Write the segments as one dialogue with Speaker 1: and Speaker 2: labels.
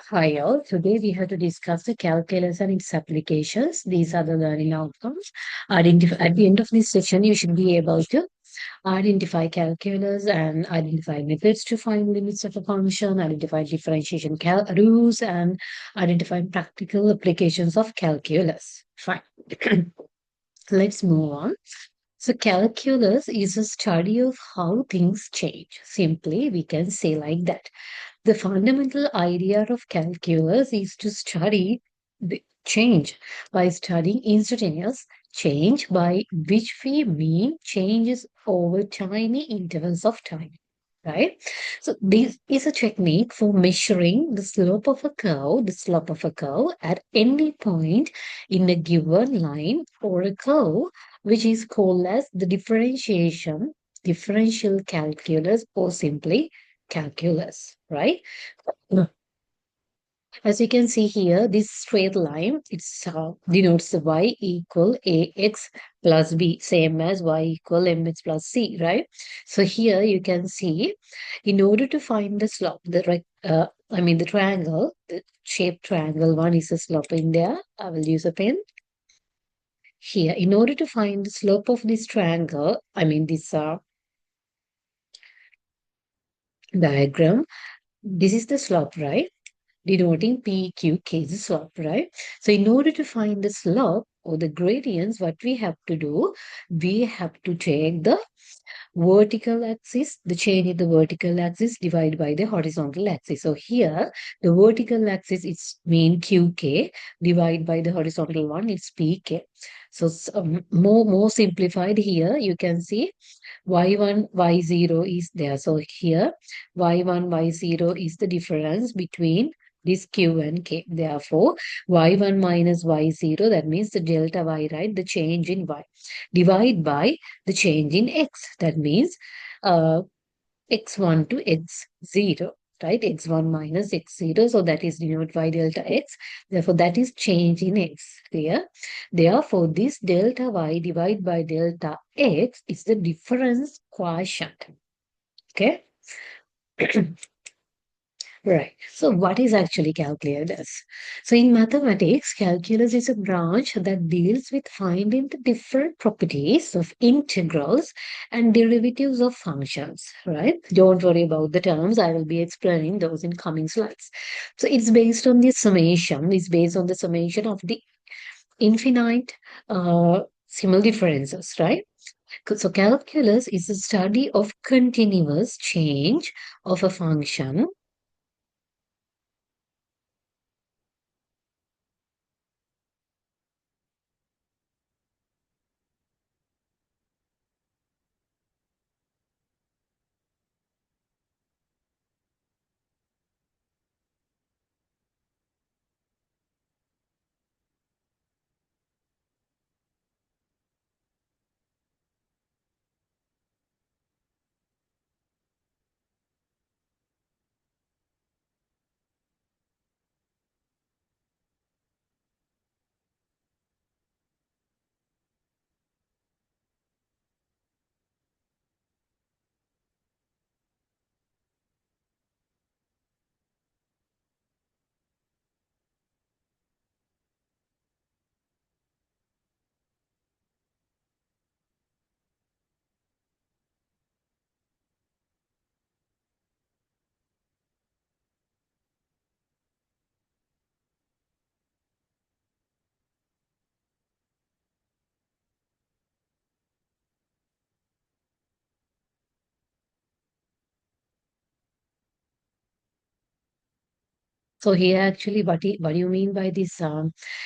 Speaker 1: Hi all. Today we have to discuss the calculus and its applications. These are the learning outcomes. At the end of this section, you should be able to identify calculus and identify methods to find limits of a function, identify differentiation rules, and identify practical applications of calculus. Fine. Let's move on. So calculus is a study of how things change. Simply, we can say like that. The fundamental idea of calculus is to study the change by studying instantaneous change, by which we mean changes over tiny intervals of time. Right? So this is a technique for measuring the slope of a curve at any point in a given line or a curve, which is called as the differential calculus, or simply calculus, right? As you can see here, this straight line, it's denotes the y equal ax plus b, same as y equal mx plus c, right? So here you can see, in order to find the slope, the triangle, the shaped triangle one is a slope in there. I will use a pen here. In order to find the slope of this triangle, this diagram, this is the slope, right? Denoting PQK is the slope, right? So in order to find the slope or the gradients, what we have to do, we have to take the vertical axis, the change in the vertical axis divided by the horizontal axis. So here, the vertical axis is mean QK, divided by the horizontal one, it's PK. So more simplified here, you can see y1, y0 is there. So here, y1, y0 is the difference between this q and k. Therefore, y1 minus y0, that means the delta y, right? The change in y. Divide by the change in x. That means uh, x1 to x0, right? x1 minus x0. So that is denoted by delta x. Therefore, that is change in x. Clear? Therefore, this delta y divided by delta x is the difference quotient. Okay? Right. So what is actually calculus? So in mathematics, calculus is a branch that deals with finding the different properties of integrals and derivatives of functions, right? Don't worry about the terms. I will be explaining those in coming slides. So it's based on the summation. It's based on the summation of the infinite simple differences, right? So calculus is a study of continuous change of a function. So here actually, what do you mean by this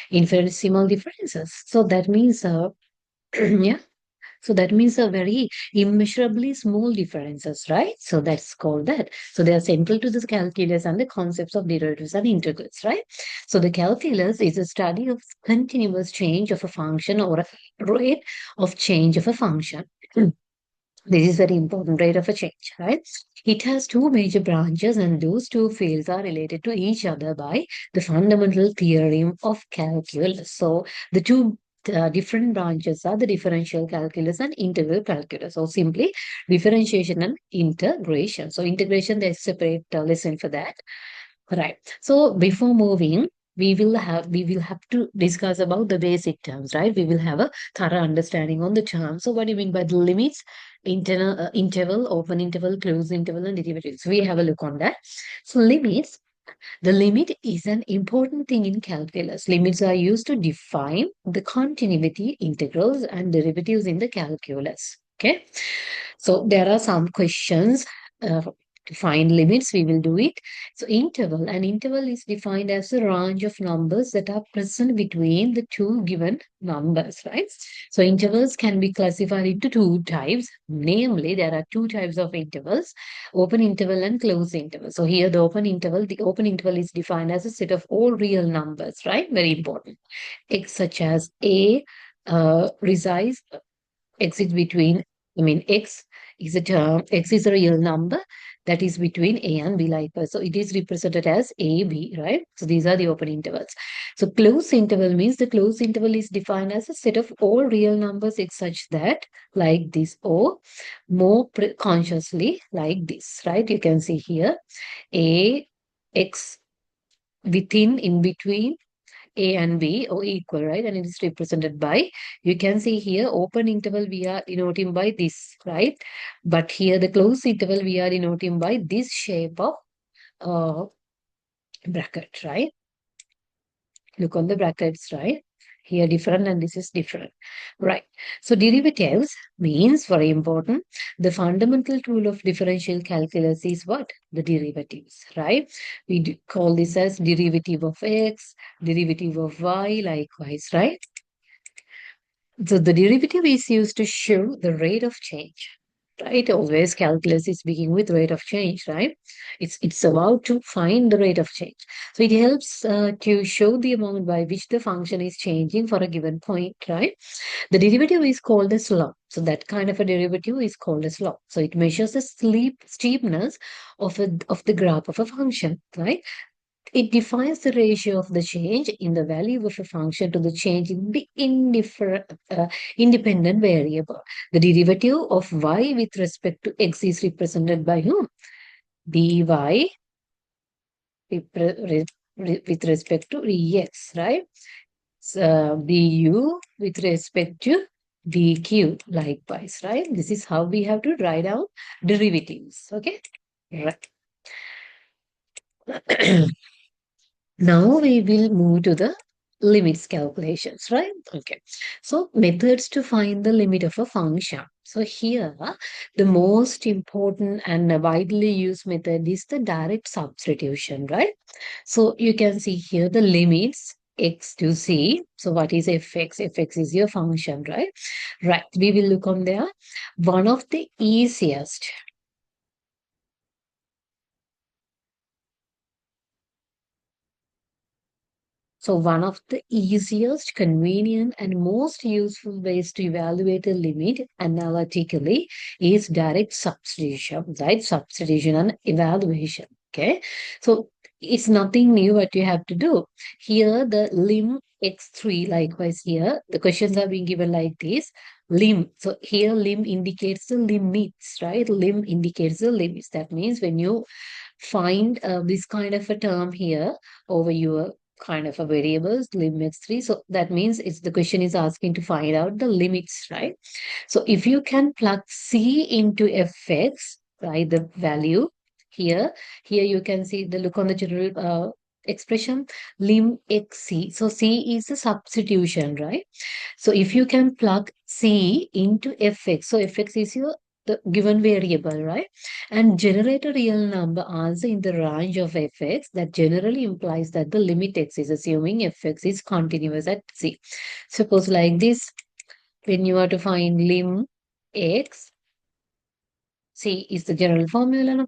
Speaker 1: infinitesimal differences? So that means, yeah. So that means a very immeasurably small differences, right? So that's called that. So they are central to the calculus and the concepts of derivatives and integrals, right? So the calculus is a study of continuous change of a function or a rate of change of a function. This is very important, rate of a change, right? It has two major branches, and those two fields are related to each other by the fundamental theorem of calculus. So the two different branches are the differential calculus and integral calculus, or simply differentiation and integration. So integration, there's separate lesson for that. Right. So before moving, we will have to discuss about the basic terms, right? We will have a thorough understanding on the terms. So what do you mean by the limits, internal interval, open interval, closed interval, and derivatives? We have a look on that. So limits, the limit is an important thing in calculus. Limits are used to define the continuity, integrals, and derivatives in the calculus. Okay. So there are some questions to find limits. We will do it. So interval. An interval is defined as a range of numbers that are present between the two given numbers, right? So intervals can be classified into two types. Namely, there are two types of intervals: open interval and closed interval. So here the open interval is defined as a set of all real numbers, right? Very important. X such as A resides exit between, I mean, X is a term, X is a real number that is between A and B likewise. So it is represented as A, B, right? So these are the open intervals. So closed interval means the closed interval is defined as a set of all real numbers X such that, like this, or more consciously like this, right? You can see here A, X within, in between, a and B or equal, right? And it is represented by, you can see here, open interval we are denoting by this, right? But here the closed interval we are denoting by this shape of uh, bracket, right? Look on the brackets, right? Here different and this is different, right? So derivatives means, very important, the fundamental tool of differential calculus is what? The derivatives, right? We call this as derivative of x, derivative of y, likewise, right? So the derivative is used to show the rate of change, right? Always calculus is begin with rate of change, right? It's about to find the rate of change. So it helps to show the amount by which the function is changing for a given point, right? The derivative is called a slope. So that kind of a derivative is called a slope. So it measures the steepness of the graph of a function, right? It defines the ratio of the change in the value of a function to the change in the independent variable. The derivative of y with respect to x is represented by whom? dy with respect to dx, right? So, du with respect to dq, likewise, right? This is how we have to write down derivatives, okay? Right. Now we will move to the limits calculations, right? Okay. So methods to find the limit of a function. So here, the most important and widely used method is the direct substitution, right? So you can see here the limits x to c. So what is fx? Fx is your function, right? Right. We will look on there. One of the easiest. So one of the easiest, convenient, and most useful ways to evaluate a limit analytically is direct substitution, right? Substitution and evaluation. Okay. So it's nothing new what you have to do. Here, the lim x3, likewise here, the questions are being given like this. Lim. So here, lim indicates the limits, right? Lim indicates the limits. That means when you find this kind of a term here over your kind of a variables limits 3, so that means it's the question is asking to find out the limits, right? So if you can plug c into fx, right, the value here you can see the look on the general expression lim xc. So c is the substitution, right? So if you can plug c into fx, so fx is your the given variable, right? And generate a real number answer in the range of fx, that generally implies that the limit x is assuming fx is continuous at c. Suppose like this, when you are to find lim x, c is the general formula. No?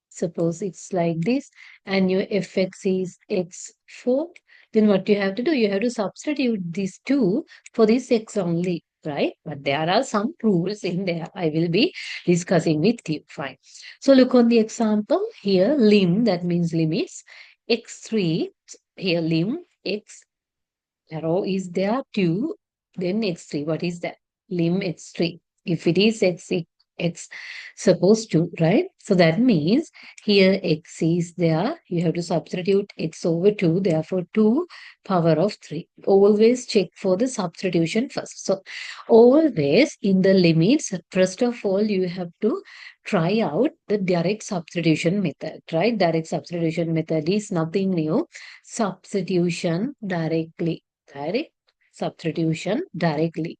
Speaker 1: Suppose it's like this, and your fx is x4, then what you have to do, you have to substitute these two for this x only, right? But there are some rules in there. I will be discussing with you. Fine. So look on the example here, lim, that means limits, x3, here lim, x arrow is there, 2, then x3. What is that? Lim x3. If it is x x supposed to, right? So that means here x is there. You have to substitute x over 2. Therefore, 2 power of 3. Always check for the substitution first. So always in the limits, first of all, you have to try out the direct substitution method, right? Direct substitution method is nothing new. Substitution directly. Direct substitution directly.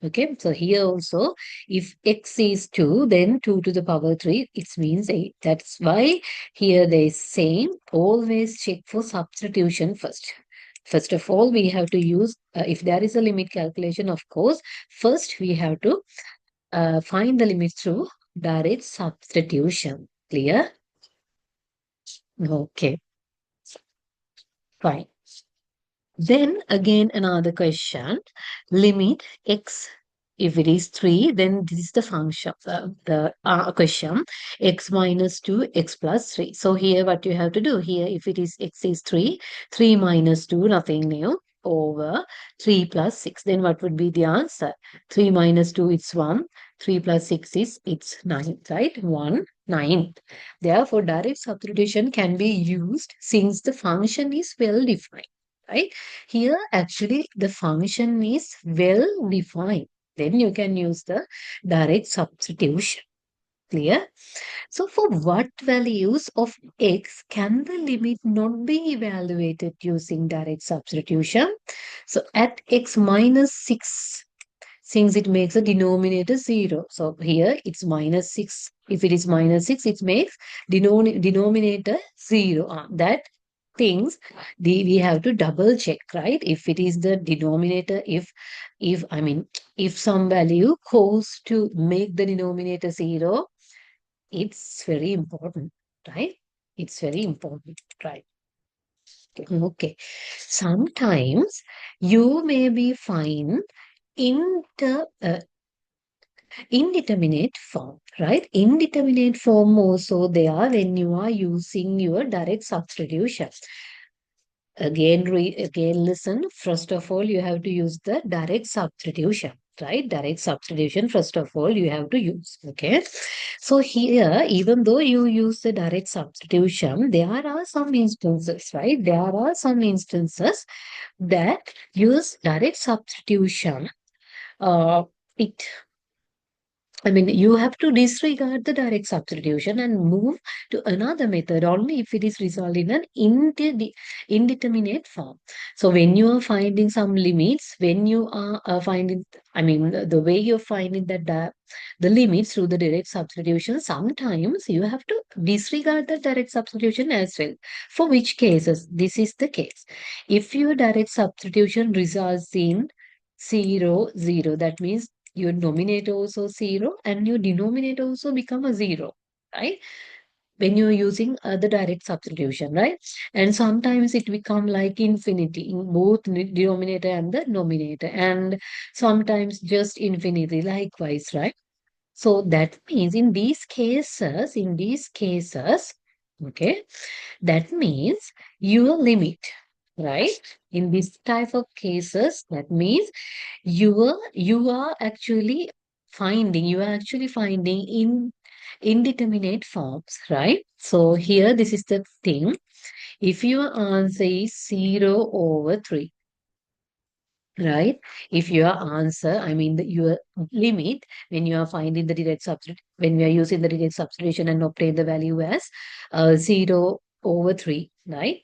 Speaker 1: Okay, so here also, if x is 2, then 2 to the power 3, it means 8. That's why here they saying always check for substitution first. First of all, we have to use, if there is a limit calculation, of course, first we have to find the limit through direct substitution. Clear? Okay, fine. Then again another question, limit x, if it is 3, then this is the function, the question, x minus 2, x plus 3. So here what you have to do, here if it is x is 3, 3 minus 2, nothing new, over 3 plus 6. Then what would be the answer? 3 minus 2, it's 1. 3 plus 6 is, it's 9, right? 1, 9. Therefore, direct substitution can be used since the function is well defined, right? Here, actually, the function is well defined. Then you can use the direct substitution. Clear? So, for what values of x can the limit not be evaluated using direct substitution? So, at x minus 6, since it makes the denominator 0. So, here it's minus 6. If it is minus 6, it makes denominator 0. That things we have to double check, right? If it is the denominator, if I mean if some value goes to make the denominator 0, it's very important, right? It's very important, right? Okay. Sometimes you may be fine inter indeterminate form, right? Indeterminate form also there when you are using your direct substitution. Again, listen. First of all, you have to use the direct substitution, right? Direct substitution, first of all, you have to use. Okay. So here, even though you use the direct substitution, there are some instances, right? There are some instances that use direct substitution. Uh, it you have to disregard the direct substitution and move to another method only if it is result in an indeterminate form. So when you are finding some limits, when you are finding, the way you're finding that the limits through the direct substitution, sometimes you have to disregard the direct substitution as well. For which cases? This is the case. If your direct substitution results in 0, 0, that means your nominator also 0 and your denominator also become a 0, right? When you're using the direct substitution, right? And sometimes it become like infinity in both denominator and the nominator, and sometimes just infinity likewise, right? So that means in these cases, okay, that means your limit, right? In this type of cases, that means you are actually finding in indeterminate forms, right? So here this is the thing. If your answer is 0 over 3, right? If your answer, your limit, when you are finding the direct substitution, when we are using the direct substitution and obtain the value as 0 over 3, right?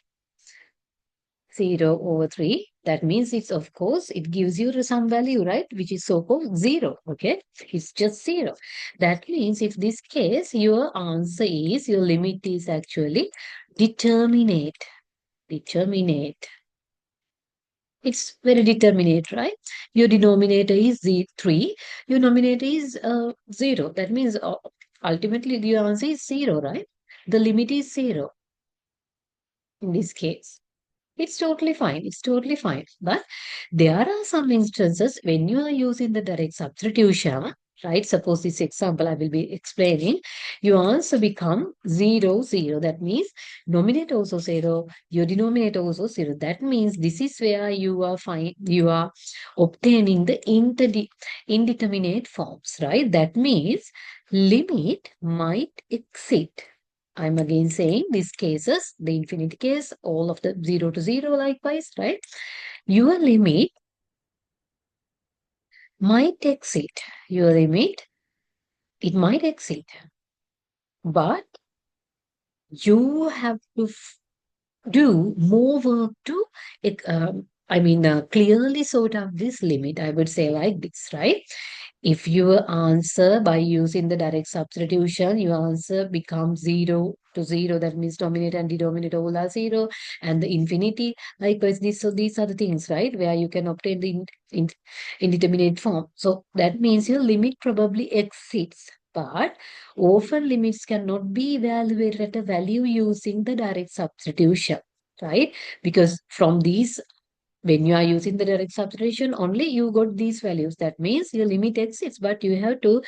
Speaker 1: 0 over 3. That means it's, of course, it gives you some value, right? Which is so-called 0, okay? It's just 0. That means if this case, your answer is, your limit is actually determinate. Determinate. It's very determinate, right? Your denominator is 3. Your numerator is 0. That means ultimately your answer is 0, right? The limit is 0 in this case. It's totally fine. It's totally fine. But there are some instances when you are using the direct substitution, right? Suppose this example I will be explaining. Your answer become 0, 0. That means nominator also 0, your denominator also 0. That means this is where you are obtaining the indeterminate forms, right? That means limit might exceed. I'm again saying these cases, the infinity case, all of the 0 to 0 likewise, right? Your limit might exceed. Your limit, it might exceed. But you have to do more work to, clearly sort out this limit. I would say like this, right? If you answer by using the direct substitution, your answer becomes 0 to 0. That means denominator and denominator all are 0. And the infinity, likewise, so these are the things, right? Where you can obtain the indeterminate form. So that means your limit probably exceeds. But often limits cannot be evaluated at a value using the direct substitution, right? Because from these, when you are using the direct substitution, only you got these values. That means your limit exists, but you have to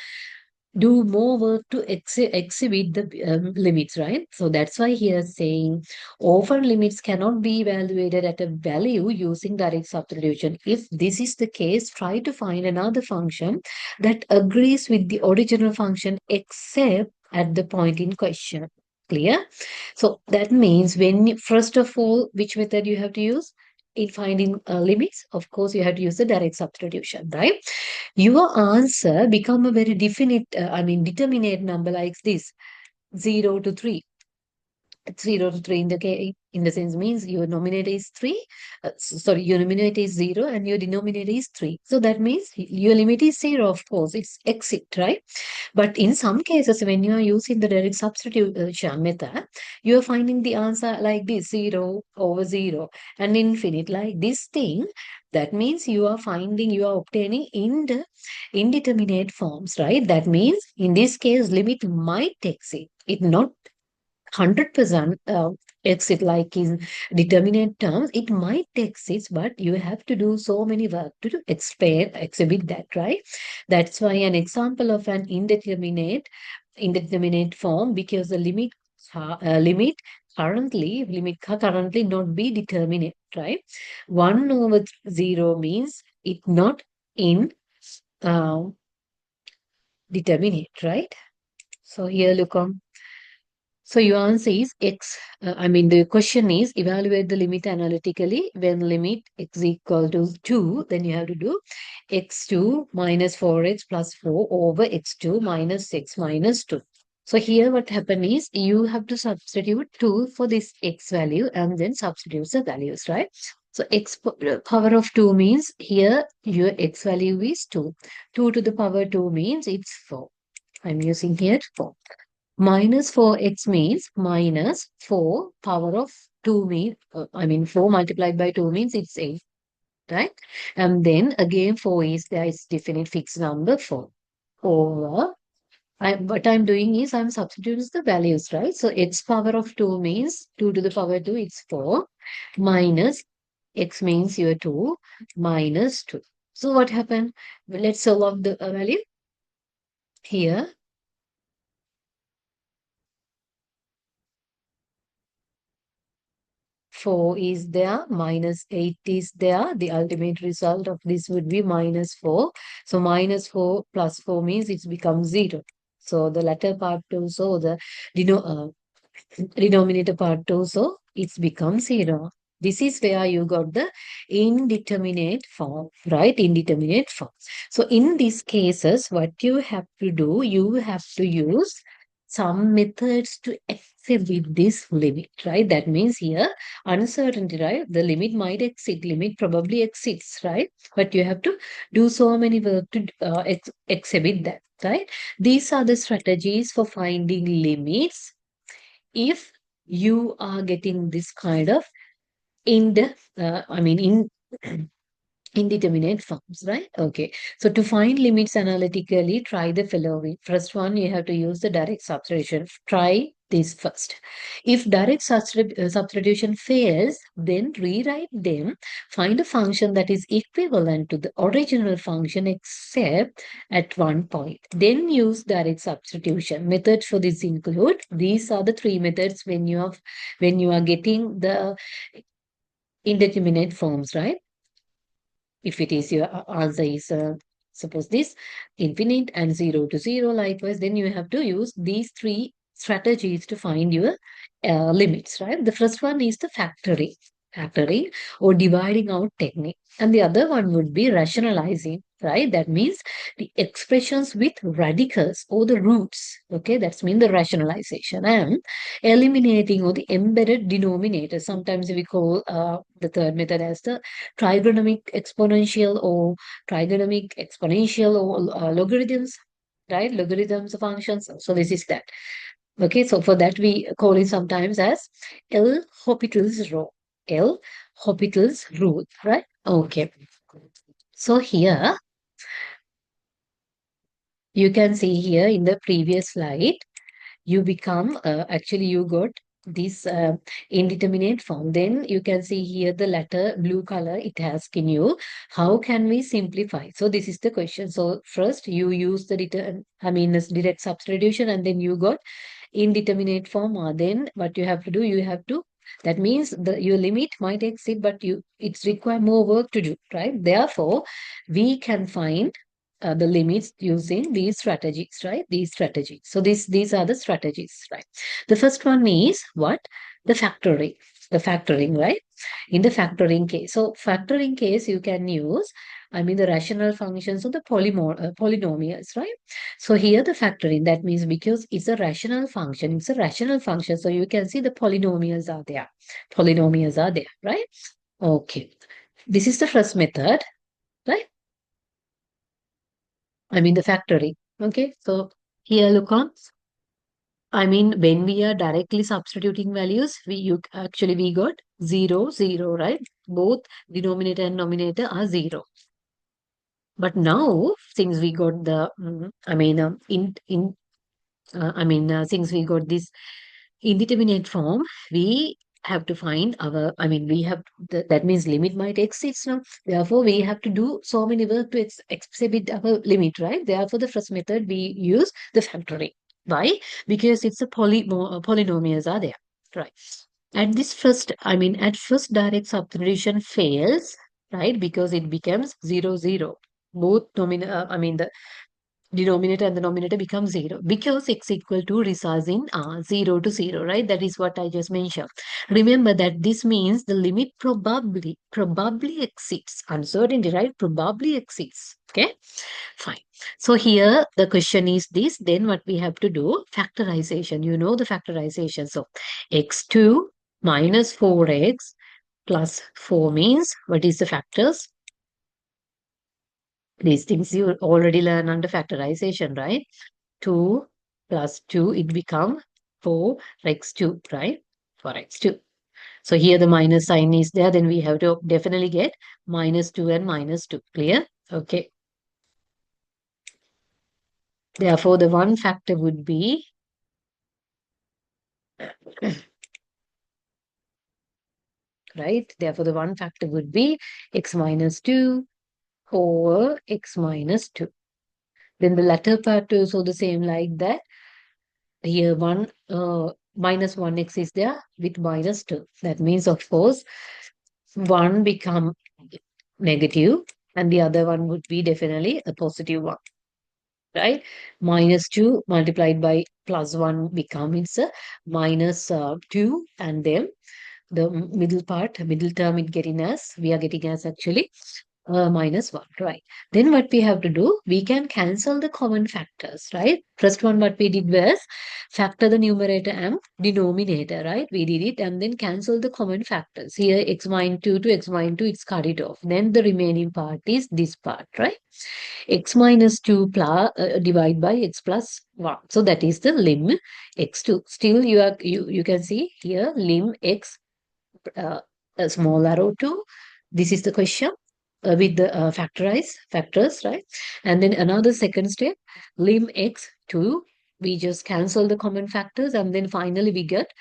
Speaker 1: do more work to exhibit the limits, right? So that's why here saying often limits cannot be evaluated at a value using direct substitution. If this is the case, try to find another function that agrees with the original function except at the point in question. Clear? So that means first of all, which method you have to use? In finding limits, of course, you have to use the direct substitution, right? Your answer become a very determinate number like this, 0 to 3. 0 to 3 in the sense means your numerator is 3, sorry, your numerator is 0 and your denominator is 3. So that means your limit is 0, of course, it's exit, right? But in some cases, when you are using the direct substitution method, you are finding the answer like this, 0 over 0 and infinite, like this thing. That means you are obtaining in the indeterminate forms, right? That means in this case, limit might exceed. It not 100% exit like in determinate terms, it might exist, but you have to do so many work to exhibit that, right? That's why an example of an indeterminate form, because the limit currently not be determinate, right? 1 over 0 means it not in uh, determinate, right? So here look on. So your answer is x. The question is evaluate the limit analytically. When limit x equal to 2, then you have to do x2 minus 4x plus 4 over x2 minus 6 minus 2. So here what happened is you have to substitute 2 for this x value and then substitute the values, right? So power of 2 means here your x value is 2. 2 to the power 2 means it's 4. I'm using here 4. Minus 4x means minus 4 power of 2 means, 4 multiplied by 2 means it's 8, right? And then again 4 is there is definite fixed number 4 over, what I'm doing is I'm substituting the values, right? So x power of 2 means 2 to the power 2, it's 4, minus x means your 2, minus 2. So what happened? Let's solve the value here. 4 is there, minus 8 is there. The ultimate result of this would be minus 4. So minus 4 plus 4 means it becomes 0. So the latter part also, the denominator part also, it's become 0. This is where you got the indeterminate form, right? Indeterminate form. So in these cases, what you have to do, you have to use some methods to exhibit this limit, right? That means here, uncertainty, right? The limit might exceed, limit probably exceeds, right? But you have to do so many work to exhibit that, right? These are the strategies for finding limits if you are getting this kind of in the in indeterminate forms, right? Okay. So to find limits analytically, try the following. First one, you have to use the direct substitution. Try this first. If direct substitution fails, then rewrite them. Find a function that is equivalent to the original function except at one point. Then use direct substitution. Methods for this include, these are the three methods when you are getting the indeterminate forms, right? If it is your answer is Suppose this infinite and 0 to 0 likewise, then you have to use these three strategies to find your limits, right? The first one is the factoring or dividing out technique. And the other one would be rationalizing, right? That means the expressions with radicals or the roots. Okay, that's mean the rationalization. And eliminating or the embedded denominator. Sometimes we call the third method as the trigonometric exponential or trigonometric exponential or logarithms, right? Logarithms of functions. So this is that. Okay, so for that we call it sometimes as L'Hopital's rule. L'Hopital's rule, right? Okay. So here you can see here in the previous slide, you become actually you got this indeterminate form. Then you can see here the letter blue color it has in you. How can we simplify? So this is the question. So first you use the this direct substitution, and then you got indeterminate form. Then what you have to do, you have to, that means the your limit might exceed, but it's require more work to do, right? Therefore we can find the limits using these strategies, right? These strategies. So these are the strategies, right? The first one is what? The factoring. The factoring, right? In the factoring case. So factoring case, you can use, the rational functions of the polynomials, right? So here the factoring, that means because it's a rational function, it's a rational function. So you can see the polynomials are there. Polynomials are there, right? Okay. This is the first method, right? The factoring. Okay. So here look on. When we are directly substituting values, we got 0, 0, right? Both denominator and numerator are 0. But now, since we got the, since we got this indeterminate form, we have to find our, we have, that means limit might exceed now. Therefore, we have to do so many work to exhibit our limit, right? Therefore, the first method we use the factoring. Why? Because it's a polynomials are there, right? At first direct substitution fails, right? Because it becomes 0, 0. Both the denominator and the numerator become 0 because x equal to results in 0 to 0, right? That is what I just mentioned. Remember that this means the limit probably exceeds. Uncertainty, right? Probably exceeds. Okay, fine. So here the question is this, then what we have to do? Factorization. You know the factorization. So x2 minus 4x plus 4 means what is the factors? These things you already learn under factorization, right? 2 plus 2, it become 4x2, right? 4x2. So here the minus sign is there, then we have to definitely get minus 2 and minus 2. Clear? Okay. Therefore, the one factor would be right? Therefore, the one factor would be x minus 2 over x minus 2. Then the latter part is also the same like that. Here, minus 1x is there with minus 2. That means, of course, one become negative and the other one would be definitely a positive one, right? Minus 2 multiplied by plus 1 becomes a minus 2, and then the middle term we are getting as actually minus 1, right? Then what we have to do, we can cancel the common factors, right? First one what we did was factor the numerator and denominator, right? We did it and then cancel the common factors. Here x minus 2 to x minus 2, it's cut it off. Then the remaining part is this part, right? X minus 2 plus divide by x plus 1. So that is the lim x2. Still you can see here lim x a small arrow 2. This is the question with the factors, right? And then another second step, lim x 2. We just cancel the common factors, and then finally we get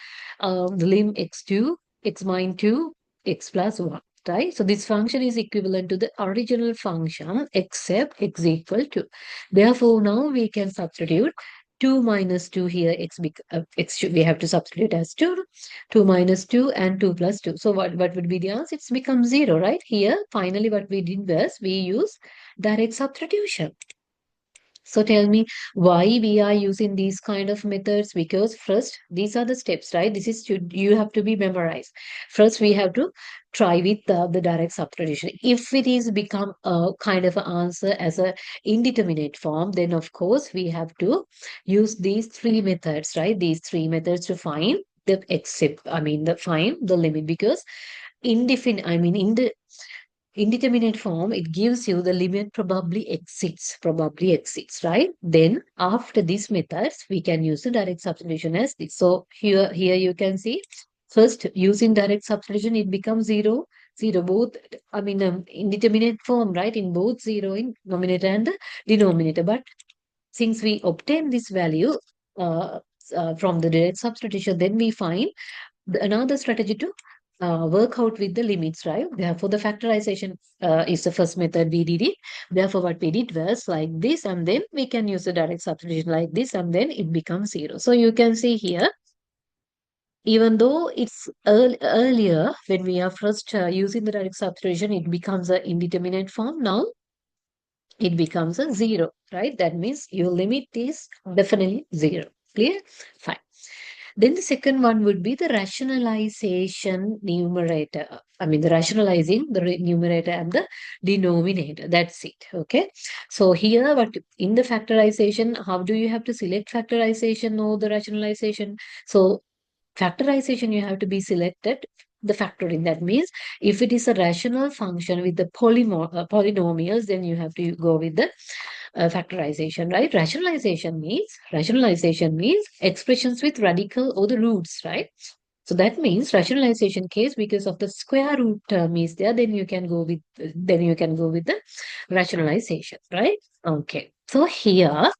Speaker 1: the lim x2, x minus 2, x plus 1, right? So this function is equivalent to the original function except x equal to. Therefore, now we can substitute 2 minus 2 here, we have to substitute as 2, 2 minus 2 and 2 plus 2. So what would be the answer? It's become 0, right? Here, finally what we did was we use direct substitution. So tell me why we are using these kind of methods, because first these are the steps, right? This is you have to be memorized. First we have to try with the direct substitution. If it is become a kind of an answer as a indeterminate form, then of course we have to use these three methods, right? These three methods to find the except, I mean the find the limit, because indefinite, I mean in the indeterminate form, it gives you the limit probably exceeds, right? Then after these methods, we can use the direct substitution as this. So here you can see, first using direct substitution, it becomes zero, both, I mean, indeterminate form, right? In both zero in numerator and the denominator. But since we obtain this value uh, from the direct substitution, then we find another strategy to work out with the limits, right? Therefore, the factorization is the first method we did it. Therefore, what we did was like this, and then we can use the direct substitution like this, and then it becomes zero. So you can see here, even though it's earlier when we are first using the direct substitution, it becomes an indeterminate form. Now it becomes a zero, right? That means your limit is definitely zero. Clear? Fine. Then the second one would be the rationalization numerator. I mean, the rationalizing the numerator and the denominator. That's it. Okay. So here, what in the factorization, how do you have to select factorization or the rationalization? So factorization, you have to be selected the factoring. That means if it is a rational function with the polynomials, then you have to go with the factorization, right? Rationalization means expressions with radical or the roots, right? So that means rationalization case, because of the square root term is there, then you can go with the rationalization, right? Okay. So here,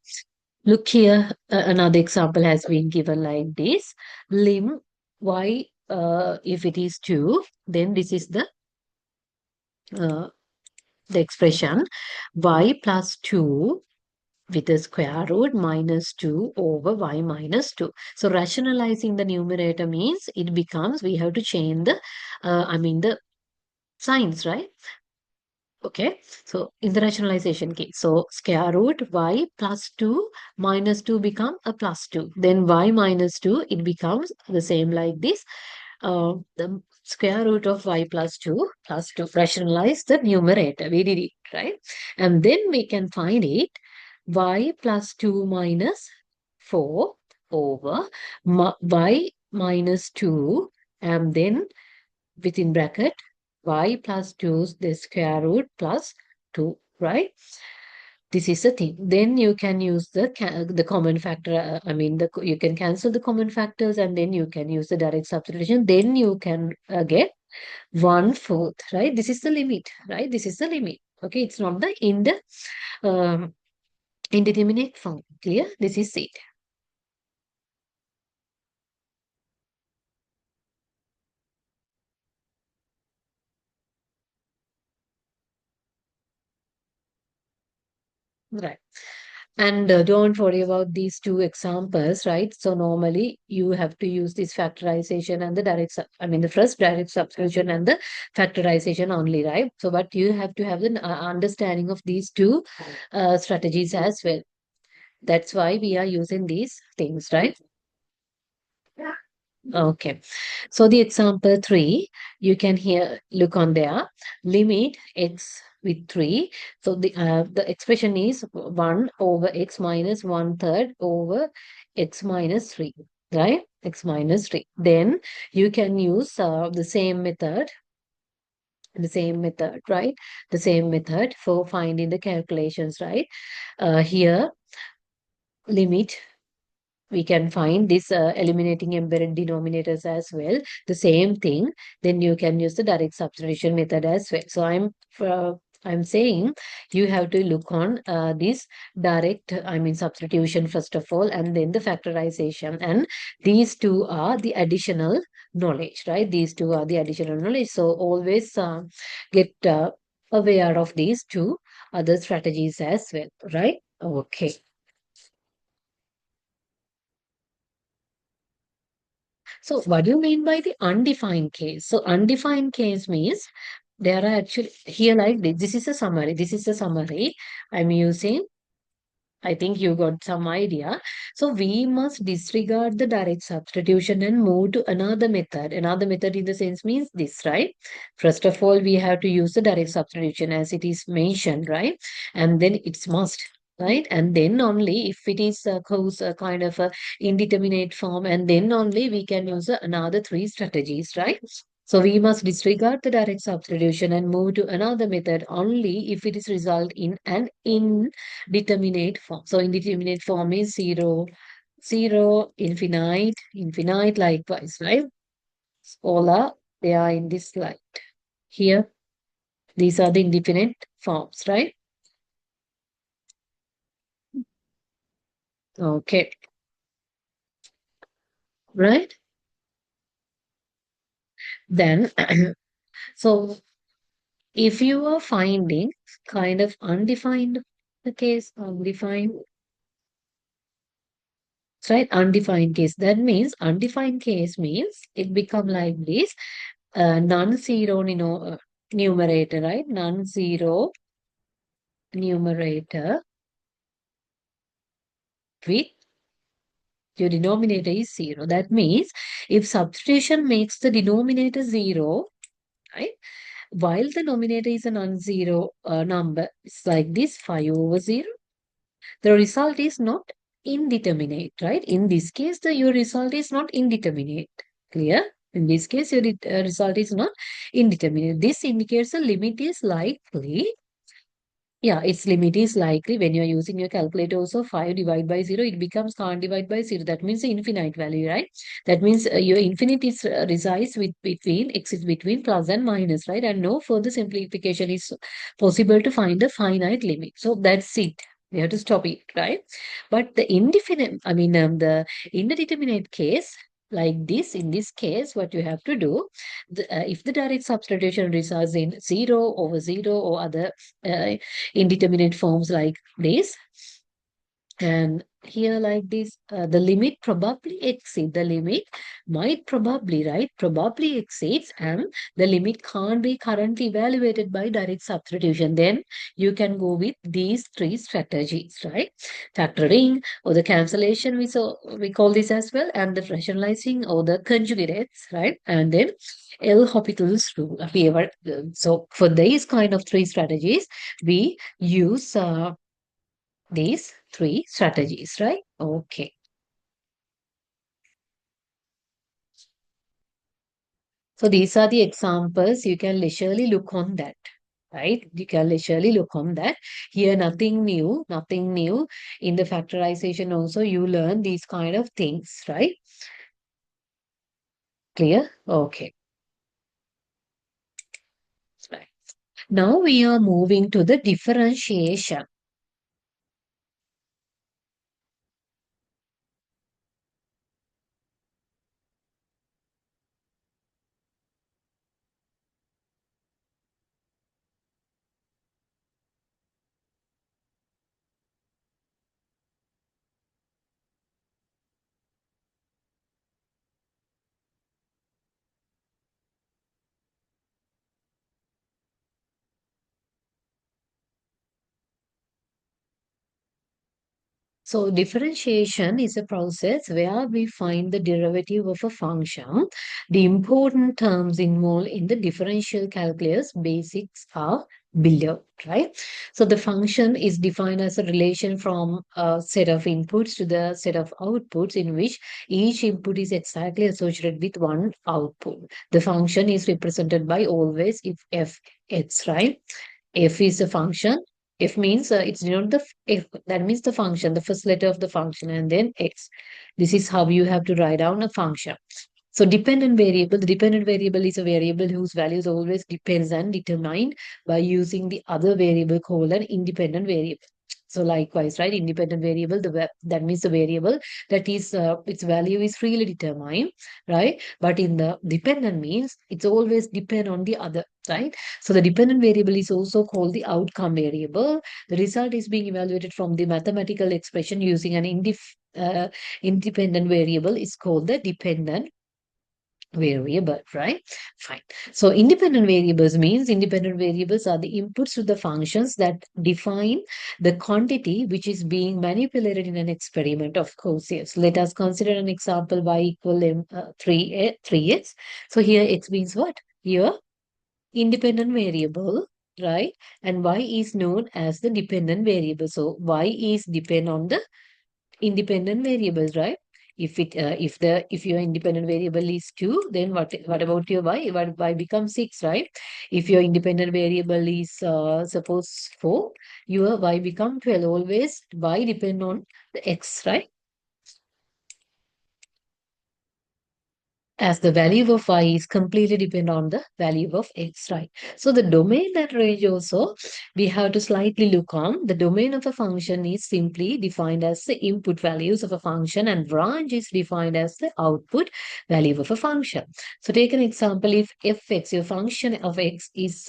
Speaker 1: look here, another example has been given like this. Lim y, if it is 2, then this is uh, the expression y plus 2 with the square root minus 2 over y minus 2. So rationalizing the numerator means it becomes, we have to change the, the signs, right? Okay, so in the rationalization case, so square root y plus 2 minus 2 become a plus 2. Then y minus 2, it becomes the same like this. The square root of y plus 2 rationalize the numerator. We did it, right? And then we can find it y plus 2 minus 4 over y minus 2, and then within bracket y plus 2 the square root plus 2, right? This is the thing. Then you can use the common factor. You can cancel the common factors, and then you can use the direct substitution. Then you can get 1/4, right? This is the limit, right? This is the limit. Okay, it's not the um, indeterminate form. Clear? This is it. Right. And don't worry about these two examples, right? So normally you have to use this factorization and the the first direct substitution and the factorization only, right? So, but you have to have the understanding of these two strategies as well. That's why we are using these things, right? Okay. So the example 3, you can here look on there, limit x with 3. So the expression is 1 over x minus 1/3 over x minus 3, right? X minus 3. Then you can use the same method, right? The same method for finding the calculations, right? Here, limit, we can find this eliminating embedded denominators as well. The same thing. Then you can use the direct substitution method as well. So I'm saying you have to look on this direct, substitution first of all, and then the factorization. And these two are the additional knowledge, right? These two are the additional knowledge. So always get aware of these two other strategies as well, right? Okay. So what do you mean by the undefined case? So undefined case means There are actually here like this. This is a summary. This is a summary I'm using. I think you got some idea. So we must disregard the direct substitution and move to another method. Another method in the sense means this, right? First of all, we have to use the direct substitution as it is mentioned, right? And then it's must, right? And then only if it is cause a kind of a indeterminate form, and then only we can use another three strategies, right? So we must disregard the direct substitution and move to another method only if it is result in an indeterminate form. So indeterminate form is zero, zero, infinite, infinite likewise, right? All are they are in this slide. Here, these are the indefinite forms, right? Okay, right? Then, so if you are finding kind of undefined the case, undefined, right? Undefined case. That means undefined case means it become like this non-zero numerator, right? Non-zero numerator with your denominator is zero. That means if substitution makes the denominator zero, right? While the numerator is a non-zero number, it's like this 5 over 0. The result is not indeterminate, right? In this case, your result is not indeterminate. Clear? In this case, your result is not indeterminate. This indicates the limit is likely. Yeah, its limit is likely when you're using your calculator also 5 divided by 0, it becomes can't divide by 0. That means the infinite value, right? That means your infinite is resides with between, exists between plus and minus, right? And no further simplification is possible to find the finite limit. So that's it. We have to stop it, right? But the indefinite, the indeterminate case, like this, in this case, what you have to do, if the direct substitution results in 0 over 0 or other uh, indeterminate forms like this, and here like this, the limit probably exceed, the limit might probably, right, probably exceeds, and the limit can't be currently evaluated by direct substitution. Then you can go with these three strategies, right? Factoring or the cancellation, we call this as well, and the rationalizing or the conjugates, right? And then L'Hopital's rule. So for these kind of three strategies, we use these three strategies, right? Okay. So these are the examples. You can leisurely look on that, right? You can leisurely look on that. Here, nothing new, nothing new. In the factorization also, you learn these kind of things, right? Clear? Okay. Right. Now we are moving to the differentiation. So differentiation is a process where we find the derivative of a function. The important terms involved in the differential calculus basics are below, right? So the function is defined as a relation from a set of inputs to the set of outputs in which each input is exactly associated with one output. The function is represented by always if f x, right? F is a function. F means it's denoted F. That means the function, the first letter of the function, and then X. This is how you have to write down a function. So dependent variable, the dependent variable is a variable whose values always depends and determined by using the other variable called an independent variable. So likewise, right, independent variable, that means the variable that is its value is freely determined, right? But in the dependent means it's always depend on the other, right? So the dependent variable is also called the outcome variable. The result is being evaluated from the mathematical expression using an independent variable is called the dependent variable, right? Fine. So independent variables means independent variables are the inputs to the functions that define the quantity which is being manipulated in an experiment. Of course, yes. Let us consider an example y equal 3x. So here x means what? Here independent variable, right? And y is known as the dependent variable. So y is depend on the independent variables, right? If your independent variable is 2, then what about your y? Y becomes 6, right? If your independent variable is suppose 4, your y become 12. Always y depend on the x, right? As the value of y is completely depend on the value of x, right? So the domain that range also we have to slightly look on. The domain of a function is simply defined as the input values of a function, and branch is defined as the output value of a function. So take an example. If fx, your function of x is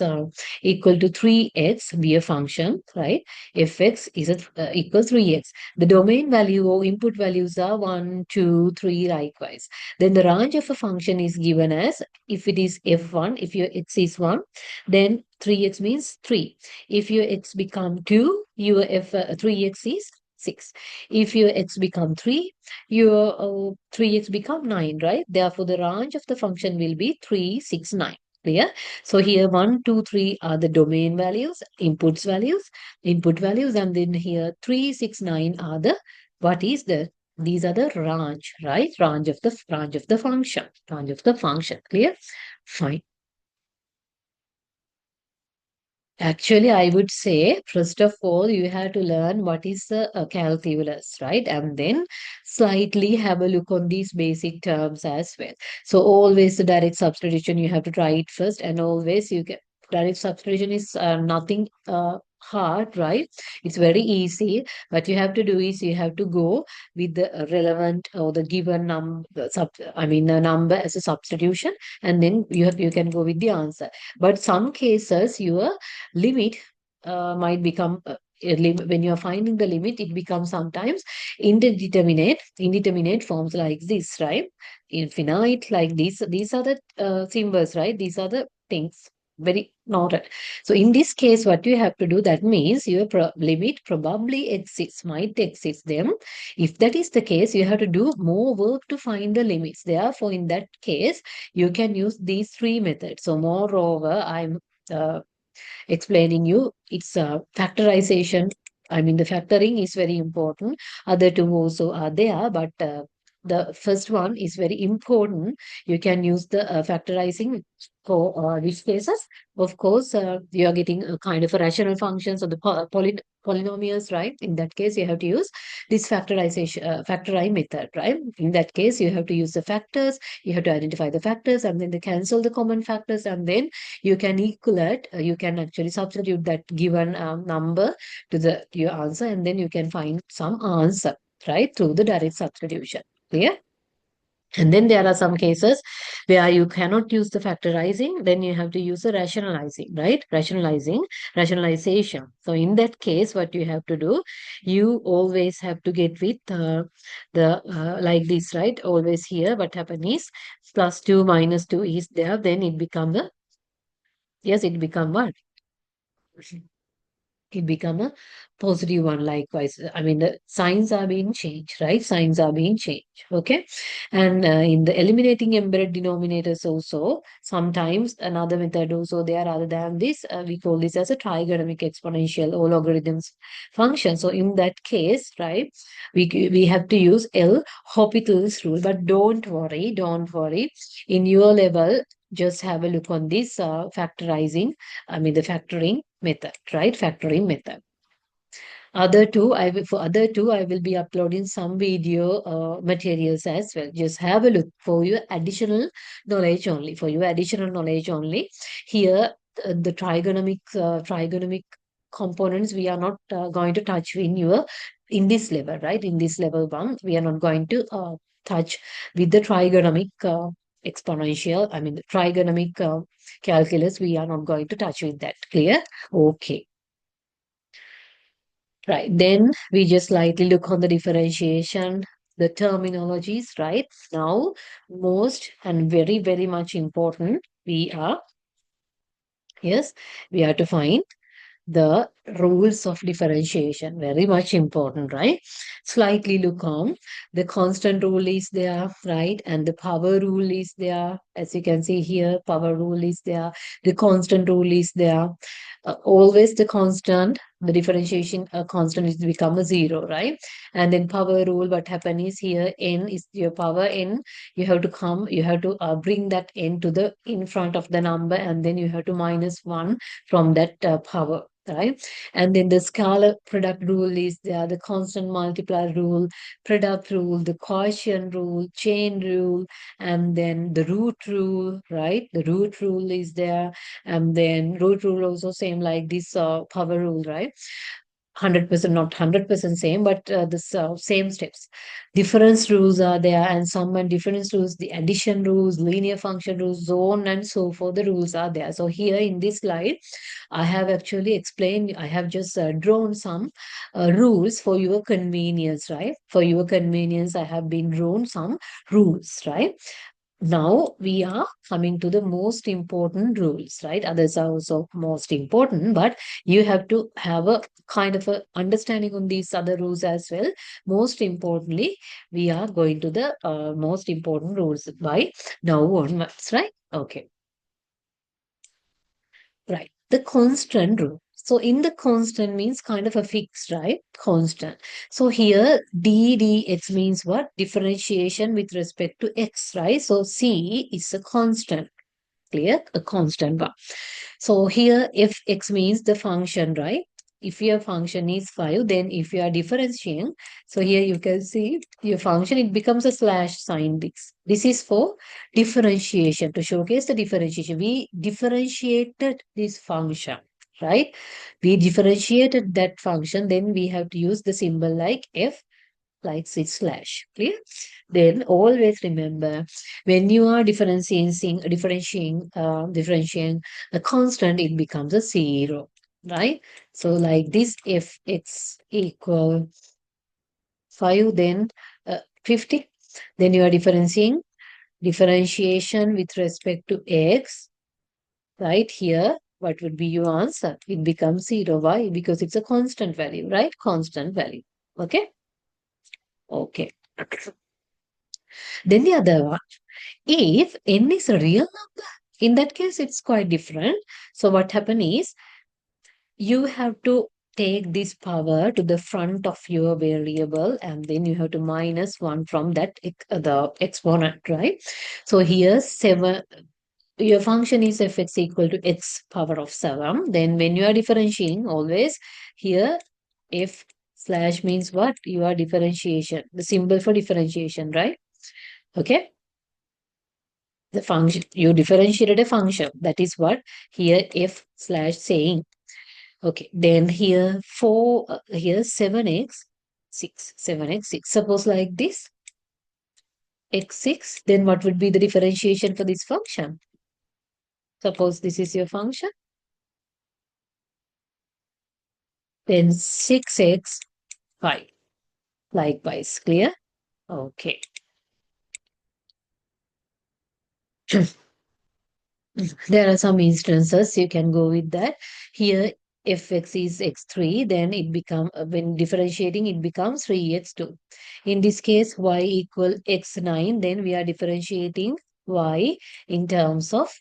Speaker 1: equal to 3x, be a function, right? Fx is equal 3x. The domain value or input values are 1, 2, 3, likewise. Then the range of a function is given as, if it is f1, if your x is 1, then 3x means 3. If your x become 2, your 3x is 6. If your x become 3, your 3x become 9, right? Therefore, the range of the function will be 3, 6, 9. Clear? So here 1, 2, 3 are the domain values, input values, and then here 3, 6, 9 are the, what is the, these are the range, right? Range of the function. Range of the function. Clear? Fine. Actually, I would say, first of all, you have to learn what is the calculus, right? And then slightly have a look on these basic terms as well. So always the direct substitution, you have to try it first, and always you get direct substitution is nothing hard, right? It's very easy. What you have to do is you have to go with the relevant or the given number, I mean, the number as a substitution, and then you can go with the answer. But some cases, your limit might become when you are finding the limit, it becomes sometimes indeterminate forms like this, right? Infinite, like these are the symbols, right? These are the things very noted. So in this case, what you have to do, that means your limit probably exists, might exist them. If that is the case, you have to do more work to find the limits. Therefore, in that case, you can use these three methods. So moreover, I'm uh, explaining you it's factorization. I mean, the factoring is very important. Other two also are there, but the first one is very important. You can use the factorizing for which cases, of course, you are getting a kind of a rational functions or the polynomials, right? In that case, you have to use this factorizing method, right? In that case, you have to use the factors, you have to identify the factors, and then they cancel the common factors, and then you can equate, you can actually substitute that given number to the your answer, and then you can find some answer, right, through the direct substitution. Clear? And then there are some cases where you cannot use the factorizing, then you have to use the rationalizing, right? Rationalization. So in that case, what you have to do, you always have to get with the like this, right? Always here, what happen is plus 2 minus 2 is there, then it become the, yes, it become what? It become a positive one. Likewise, I mean, the signs are being changed, right? Signs are being changed. Okay. And in the eliminating embedded denominators also, sometimes another method also there other than this, we call this as a trigonometric exponential or logarithms function. So in that case, right, we have to use L'Hopital's rule. But don't worry, in your level, just have a look on this factorizing, I mean, the factoring method, right? Factoring method. For other two, I will be uploading some video materials as well. Just have a look for your additional knowledge only. For your additional knowledge only. Here, the trigonomic components we are not going to touch in this level, right? In this level one, we are not going to touch with the trigonomic exponential. I mean, the trigonomic calculus. We are not going to touch with that. Clear? Okay. Right. Then we just slightly look on the differentiation. the terminologies, right? Now, most and very, very much important, yes, we are to find the rules of differentiation. Very much important, right? Slightly look on. The constant rule is there, right? And the power rule is there. As you can see here, power rule is there. The constant rule is there. Always the constant, the differentiation constant is become a zero, right? And then power rule, what happen is here, n is your power n. You have to bring that n to the in front of the number, and then you have to minus one from that power, right? And then the scalar product rule is there, the constant multiplier rule, product rule, the quotient rule, chain rule, and then the root rule, right? The root rule is there, and then root rule also same like this power rule, right? 100%, not 100% same, but this same steps. Difference rules are there, and some and difference rules, the addition rules, linear function rules, zone, and so forth. The rules are there. So here in this slide, I have actually explained. I have just drawn some rules for your convenience, right? For your convenience, I have been drawn some rules, right? Now we are coming to the most important rules, right? Others are also most important, but you have to have a kind of a understanding on these other rules as well. Most importantly, we are going to the most important rules by now onwards, right? Okay, right. The constant rule. So in the constant means kind of a fixed, right? Constant. So here dx means what? Differentiation with respect to x, right? So c is a constant. Clear? A constant bar. So here if x means the function, right? If your function is 5, then if you are differentiating, so here you can see your function, it becomes a slash sign. This is for differentiation, to showcase the differentiation. We differentiated this function, right? We differentiated that function, then we have to use the symbol like f, like switch slash. Clear? Then always remember, when you are differentiating a constant, it becomes a zero, right? So like this, if x equal 5, then 50, then you are differentiation with respect to x, right? Here, what would be your answer? It becomes zero. Why? Because it's a constant value, right? Constant value. Okay? Okay. Then the other one, if n is a real number, in that case, it's quite different. So what happen is, you have to take this power to the front of your variable, and then you have to minus one from that the exponent, right? So here 7, your function is fx equal to x power of 7. Then when you are differentiating, always here f slash means what? You are differentiation, the symbol for differentiation, right? Okay. The function, you differentiated a function, that is what here f slash saying. Okay, then here 4, here 7x 6, 7x 6, suppose like this, x6, then what would be the differentiation for this function? Suppose this is your function, then 6x 5, likewise. Clear? Okay. There are some instances you can go with that. Here, if x is x3, then it become when differentiating, it becomes 3x2. In this case, y equal x9, then we are differentiating y in terms of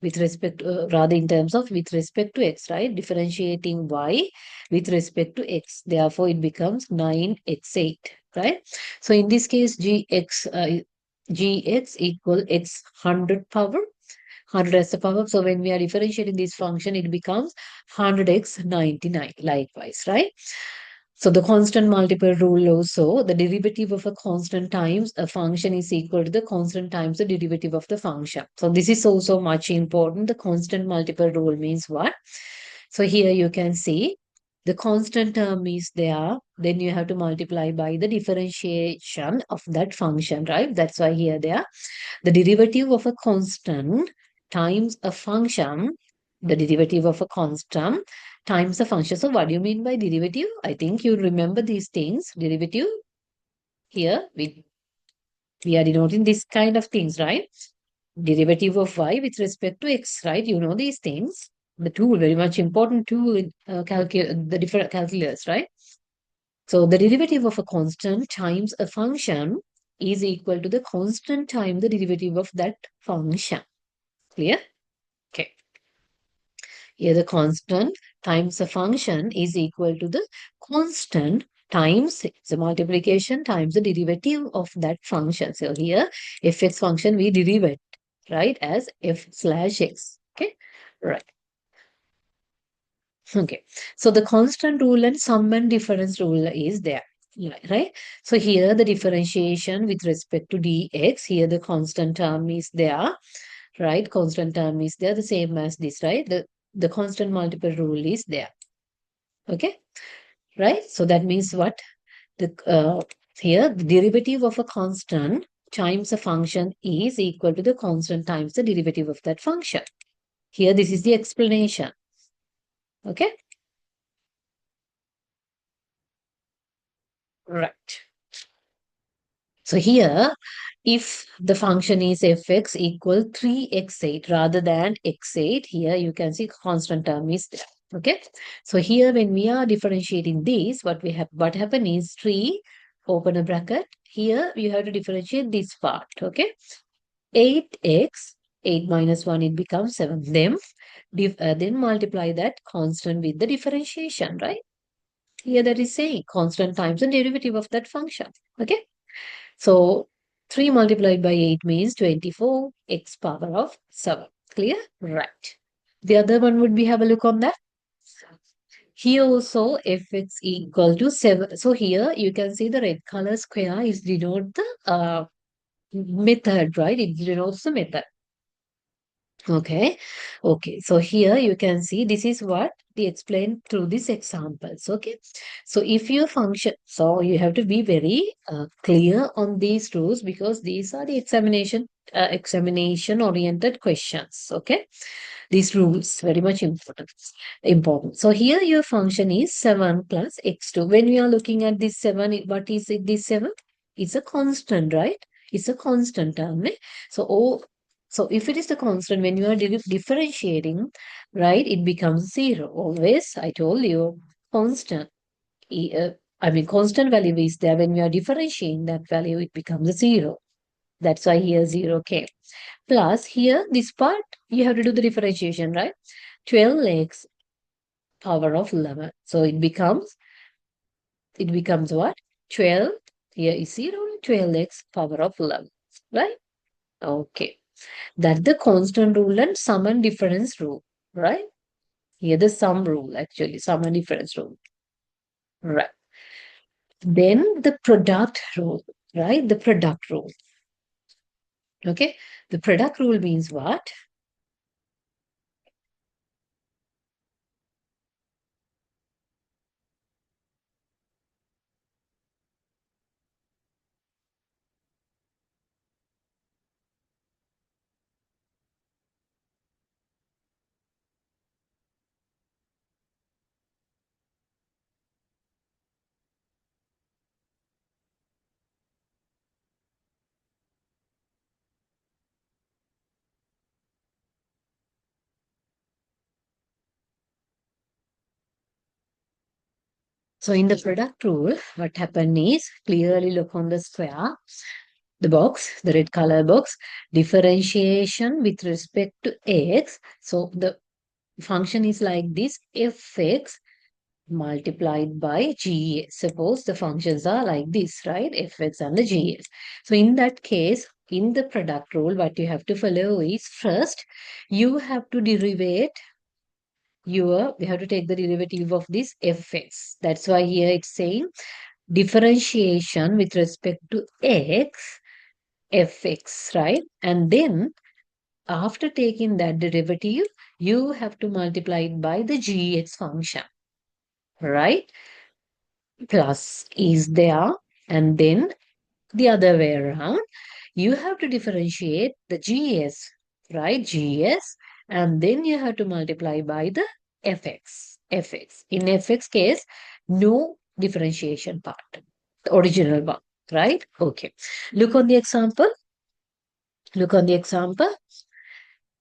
Speaker 1: with respect rather in terms of with respect to x, right? Differentiating y with respect to x. Therefore, it becomes 9x8, right? So in this case, gx equal x 100 power 100 as the power. So when we are differentiating this function, it becomes 100x 99, likewise, right? So the constant multiple rule also, the derivative of a constant times a function is equal to the constant times the derivative of the function. So this is also much important. The constant multiple rule means what? So here you can see the constant term is there, then you have to multiply by the differentiation of that function, right? That's why here they are. The derivative of a constant times a function, the derivative of a constant times a function. So what do you mean by derivative? I think you remember these things. Derivative, Here we are denoting this kind of things, right? Derivative of y with respect to x, right? You know these things. The tool, very much important tool in the different calculus, right? So the derivative of a constant times a function is equal to the constant times the derivative of that function. Clear? Okay. Here the constant times a function is equal to the constant times the multiplication times the derivative of that function. So here fx function we derive it, right, as f slash x. Okay, right. Okay, so the constant rule and sum and difference rule is there, right? So here the differentiation with respect to dx, here the constant term is there, right? Constant term is there, the same as this, right? The constant multiple rule is there. Okay, right? So that means what? The here the derivative of a constant times a function is equal to the constant times the derivative of that function. Here this is the explanation. Okay, right. So here, if the function is fx equal 3x8 rather than x8, here you can see constant term is there. Okay. So here when we are differentiating these, what happen is 3, open a bracket. Here you have to differentiate this part. Okay. 8x, 8 minus 1, it becomes 7. Then multiply that constant with the differentiation, right? Here that is saying constant times the derivative of that function. Okay. So 3 multiplied by 8 means 24 x power of 7. Clear? Right. The other one would be have a look on that. Here also fx equal to 7. So here you can see the red color square is denote the method, right? It denotes the method. Okay. Okay. So here you can see this is what they explained through these examples. Okay. So if your function, so you have to be very clear on these rules because these are the examination oriented questions. Okay. These rules very much important. So here your function is 7 plus x2. When we are looking at this 7, what is it? This 7? It's a constant, right? It's a constant term. Eh? So so if it is the constant, when you are differentiating, right, it becomes 0. Always, I told you, constant. Constant value is there. When we are differentiating that value, it becomes a 0. That's why here 0 came. Plus here, this part, you have to do the differentiation, right? 12x power of 11. So it becomes what? 12, here is 0, 12x power of 11, right? Okay. That's the constant rule and sum and difference rule, right? Here the sum rule, actually, sum and difference rule, right? Then the product rule, right? The product rule, okay? The product rule means what? So in the product rule, what happened is clearly look on the square, the box, the red color box, differentiation with respect to x. So the function is like this, fx multiplied by gs. Suppose the functions are like this, right? Fx and the gs. So in that case, in the product rule, what you have to follow is first, you have to derivate we have to take the derivative of this fx. That's why here it's saying differentiation with respect to x, fx, right? And then after taking that derivative, you have to multiply it by the gx function, right? Plus is there, and then the other way around, you have to differentiate the gs, right? Gs, and then you have to multiply by the fx. In fx case, no differentiation part, the original one. right? Okay. Look on the example. Look on the example.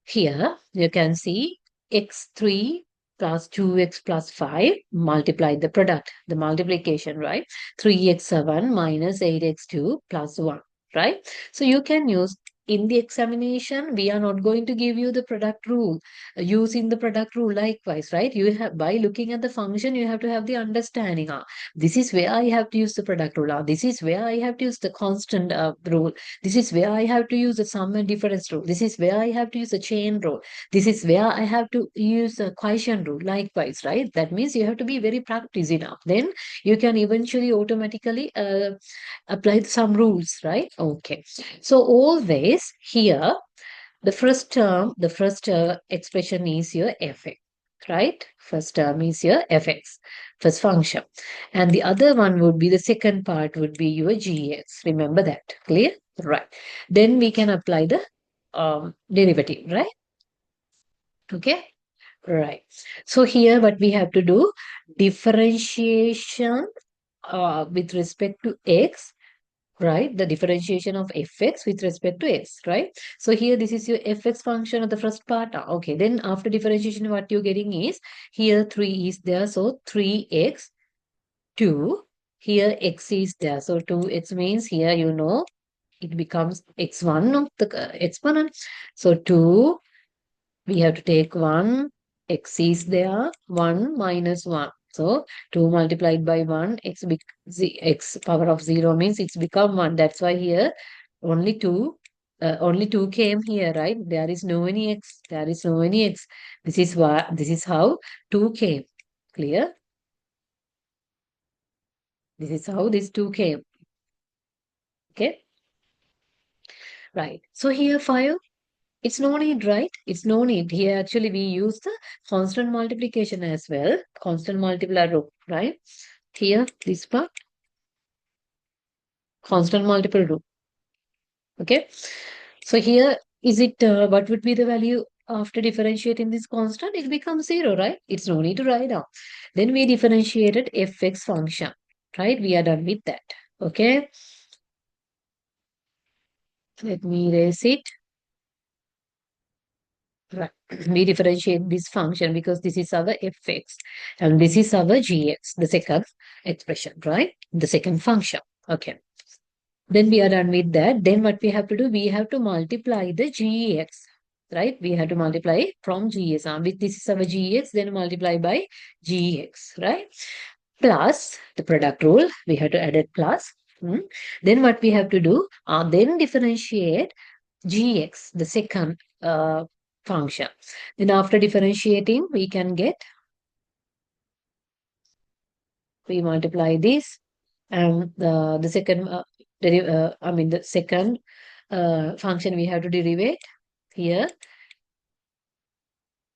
Speaker 1: Here you can see x3 plus 2x plus 5 multiply the product, the multiplication, right? 3x7 minus 8x2 plus 1, right? So you can use in the examination, we are not going to give you the product rule. Using the product rule likewise, right? You have by looking at the function, you have to have the understanding. This is where I have to use the product rule. This is where I have to use the constant rule. This is where I have to use the sum and difference rule. This is where I have to use the chain rule. This is where I have to use a quotient rule. Likewise, right? That means you have to be very practiced enough. Then you can eventually automatically apply some rules, right? Okay. So always here, the first term, the first expression is your fx, right? First term is your fx, first function. And the other one would be the second part would be your gx. Remember that. Clear? Right. Then we can apply the derivative, right? Okay. Right. So here what we have to do, differentiation with respect to x, right? The differentiation of fx with respect to x, right? So here this is your fx function of the first part. Okay, then after differentiation, what you're getting is here 3 is there, so 3x, 2. Here x is there, so 2x means here it becomes x1 of the exponent. So 2, we have to take 1, x is there, 1 minus 1. So 2 multiplied by 1, x power of 0 means it's become 1. That's why here only 2 came here, right? There is no any x. There is no any x. This is how 2 came. Clear? This is how this 2 came. Okay? Right. So here 5. It's no need, right? It's no need. Here actually we use the constant multiplication as well. Constant multiplier rule, right? Here, this part, constant multiple rule. Okay. So here, is it, what would be the value after differentiating this constant? It becomes 0, right? It's no need to write down. Then we differentiated fx function, right? We are done with that. Okay. Let me erase it. Right. We differentiate this function because this is our fx and this is our gx, the second expression, right? The second function. Okay. Then we are done with that. Then what we have to do, we have to multiply the gx, right? We have to multiply from gs. With this is our gx, then multiply by gx, right? Plus the product rule, we have to add it plus. Then what we have to do, then differentiate gx, the second function. Then after differentiating, we can get, we multiply this and the second, the second function we have to derive here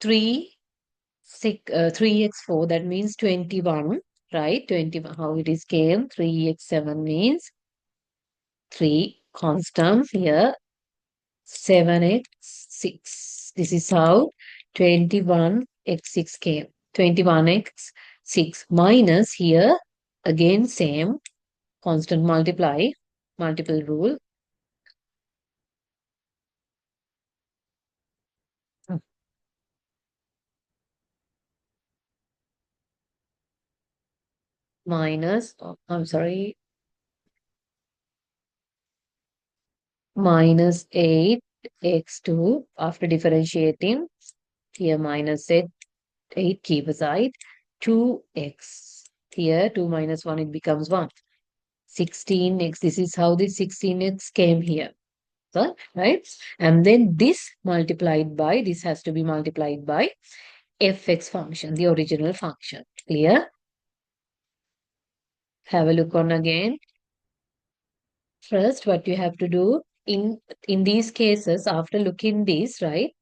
Speaker 1: 3x4, that means 21, right? 21, how it is came, 3x7 means 3 constant here, 7x6. This is how 21x6 came. 21x6 minus here again same constant multiple rule. Minus, I'm sorry, minus 8x2 after differentiating here minus 8 keep aside 2x here 2 minus 1 it becomes 1, 16x. This is how this 16x came here, so, right? And then this multiplied by, this has to be multiplied by fx function, the original function. Clear? Have a look on again. First, what you have to do in these cases, after looking this, right,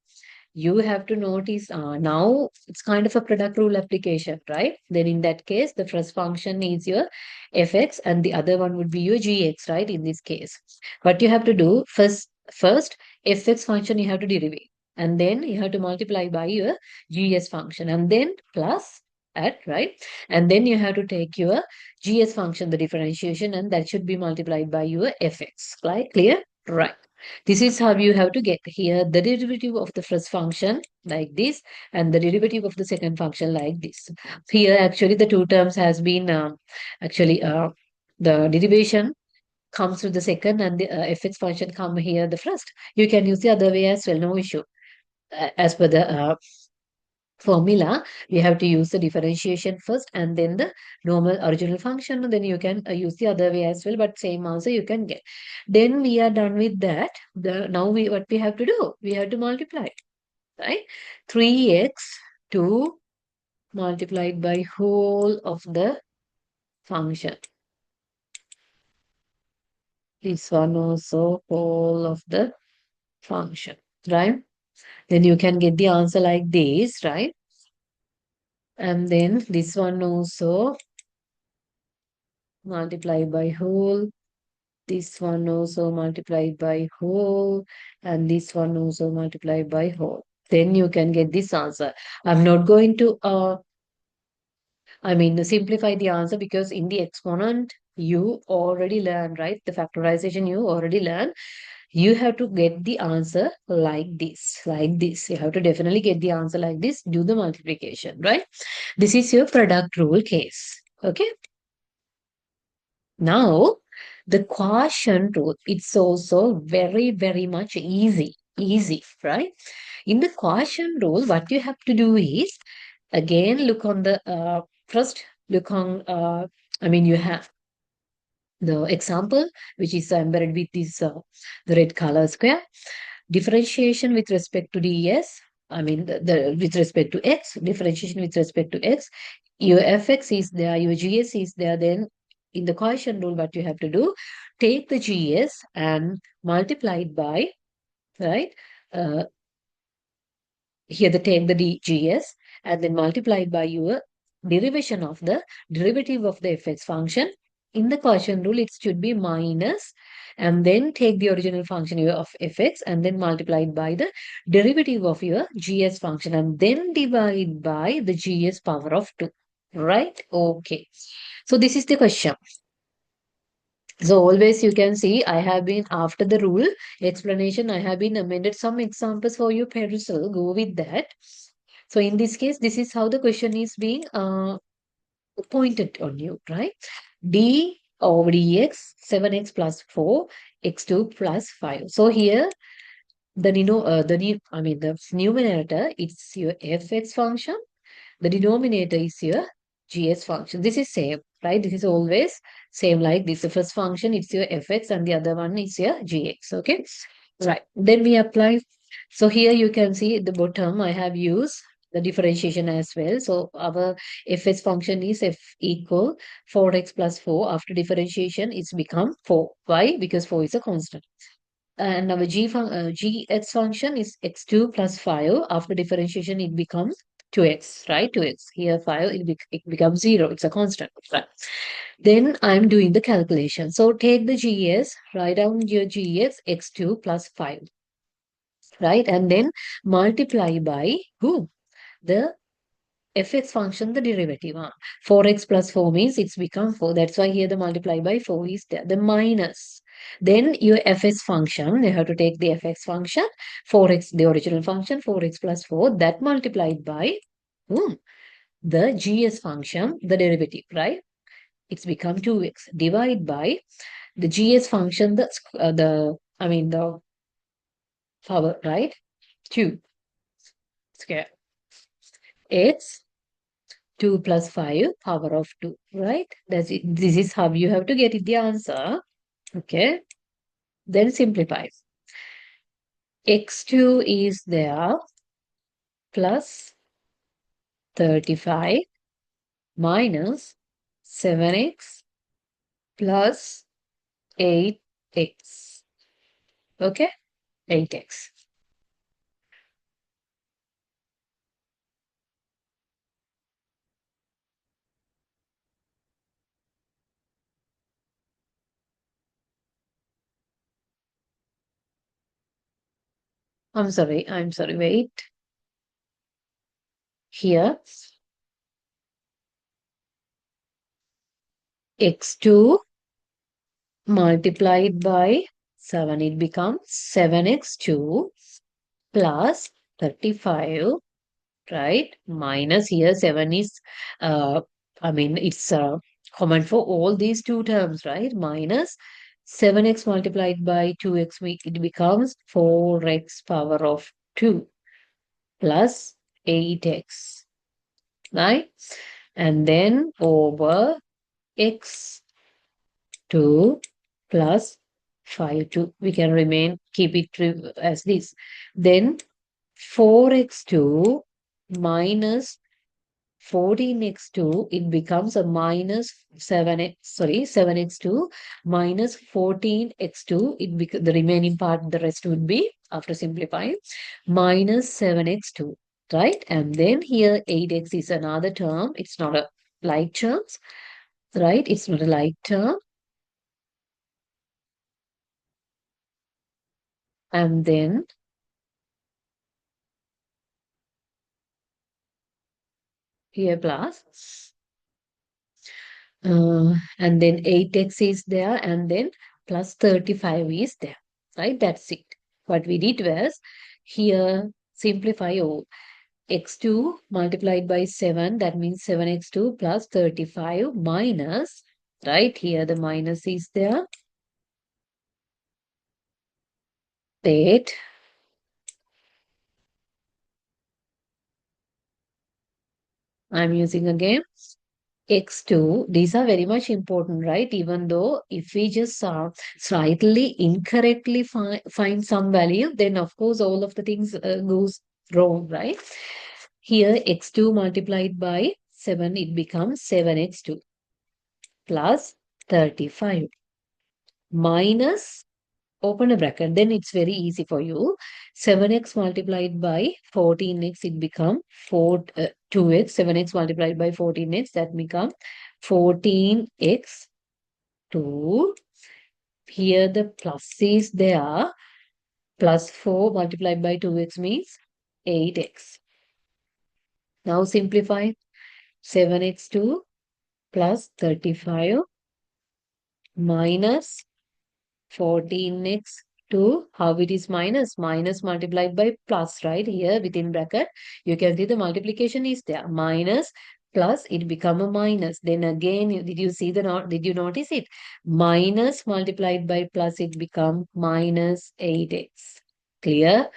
Speaker 1: you have to notice now it's kind of a product rule application, right? Then in that case, the first function is your fx and the other one would be your gx, right? In this case, what you have to do first fx function you have to derive and then you have to multiply by your gs function and then plus at, right? And then you have to take your GS function, the differentiation, and that should be multiplied by your fx. Right? Clear? Right. This is how you have to get here the derivative of the first function like this and the derivative of the second function like this. Here actually the two terms has been actually the derivation comes with the second and the fx function come here the first. You can use the other way as well, no issue. As per the formula, we have to use the differentiation first and then the normal original function. Then you can use the other way as well, but same answer you can get. Then we are done with that. Now what we have to do? We have to multiply, right? 3x 2 multiplied by whole of the function. This one also whole of the function, right? Then you can get the answer like this, right? And then this one also multiply by whole, this one also multiplied by whole, and this one also multiplied by whole. Then you can get this answer. I'm not going to simplify the answer because in the exponent you already learned, right? The factorization you already learned. You have to get the answer like this, like this. You have to definitely get the answer like this. Do the multiplication, right? This is your product rule case. Okay. Now, the quotient rule, it's also very, very much easy, right? In the quotient rule, what you have to do is, again, look on the, first, look on, you have the example, which is embedded with this, the red color square. Differentiation with respect to ds, the with respect to x, differentiation with respect to x, your fx is there, your gs is there. Then in the quotient rule, what you have to do, take the gs and multiply it by, right, uh, here the take the dgs and then multiply it by your derivation of the derivative of the fx function. In the quotient rule, it should be minus and then take the original function of fx and then multiply it by the derivative of your gs function and then divide by the gs power of 2. Right? Okay. So this is the question. So always you can see I have been after the rule explanation, I have been amended some examples for you perusal. Go with that. So in this case, this is how the question is being pointed on you, right? D over dx 7x plus 4 x2 plus 5. So here the numerator, it's your fx function, the denominator is your gs function. This is same, right? This is always same like this. The first function is your fx and the other one is your gx. Okay, right. Then we apply. So here you can see at the bottom I have used the differentiation as well. So our fx function is f equal 4x plus 4. After differentiation, it's become 4. Why? Because 4 is a constant. And our gx function is x2 plus 5. After differentiation, it becomes 2x, right? 2x. Here 5, it becomes 0. It's a constant, right? Then I'm doing the calculation. So take the gs, write down your gs, x2 plus 5, right? And then multiply by who? The fx function, the derivative. 4x plus 4 means it's become 4. That's why here the multiply by 4 is there. The minus. Then your fx function, you have to take the fx function, 4x, the original function, 4x plus 4, that multiplied by whom? The gs function, the derivative, right? It's become 2x. Divide by the gs function, the power, right? 2 square. It's 2 plus 5 power of 2, right? That's it. This is how you have to get it, the answer. Okay. Then simplify. X2 is there plus 35 minus 7x plus 8x. Okay. 8x. I'm sorry. Wait. Here. x2 multiplied by 7. It becomes 7x2 plus 35, right? Minus here 7 is, it's common for all these two terms, right? Minus 7x multiplied by 2x, it becomes 4x power of 2 plus 8x, right? And then over x2 plus 5 2. We can keep it as this. Then 4x2 minus 14x2, it becomes a minus 7x2 minus 14x2. The remaining part, the rest would be, after simplifying, minus 7x2, right? And then here 8x is another term. It's not a like term, right? It's not a like term. And then here plus. And then 8x is there, and then plus 35 is there, right? That's it. What we did was here simplify all. X2 multiplied by 7, that means 7x2 plus 35 minus, right? Here the minus is there. 8. I'm using again x2. These are very much important, right? Even though if we just slightly incorrectly find some value, then of course all of the things goes wrong, right? Here x2 multiplied by 7, it becomes 7x2 plus 35 minus, open a bracket, then it's very easy for you. 7x multiplied by 14x, it become 2x. 7x multiplied by 14x, that become 14x 2. Here the plus is there. Plus 4 multiplied by 2x means 8x. Now simplify. 7x2 plus 35 minus 14x to, how it is minus? Minus multiplied by plus, right? Here within bracket, you can see the multiplication is there. Minus plus, it become a minus. Then again, did you see did you notice it? Minus multiplied by plus, it become minus 8x. Clear?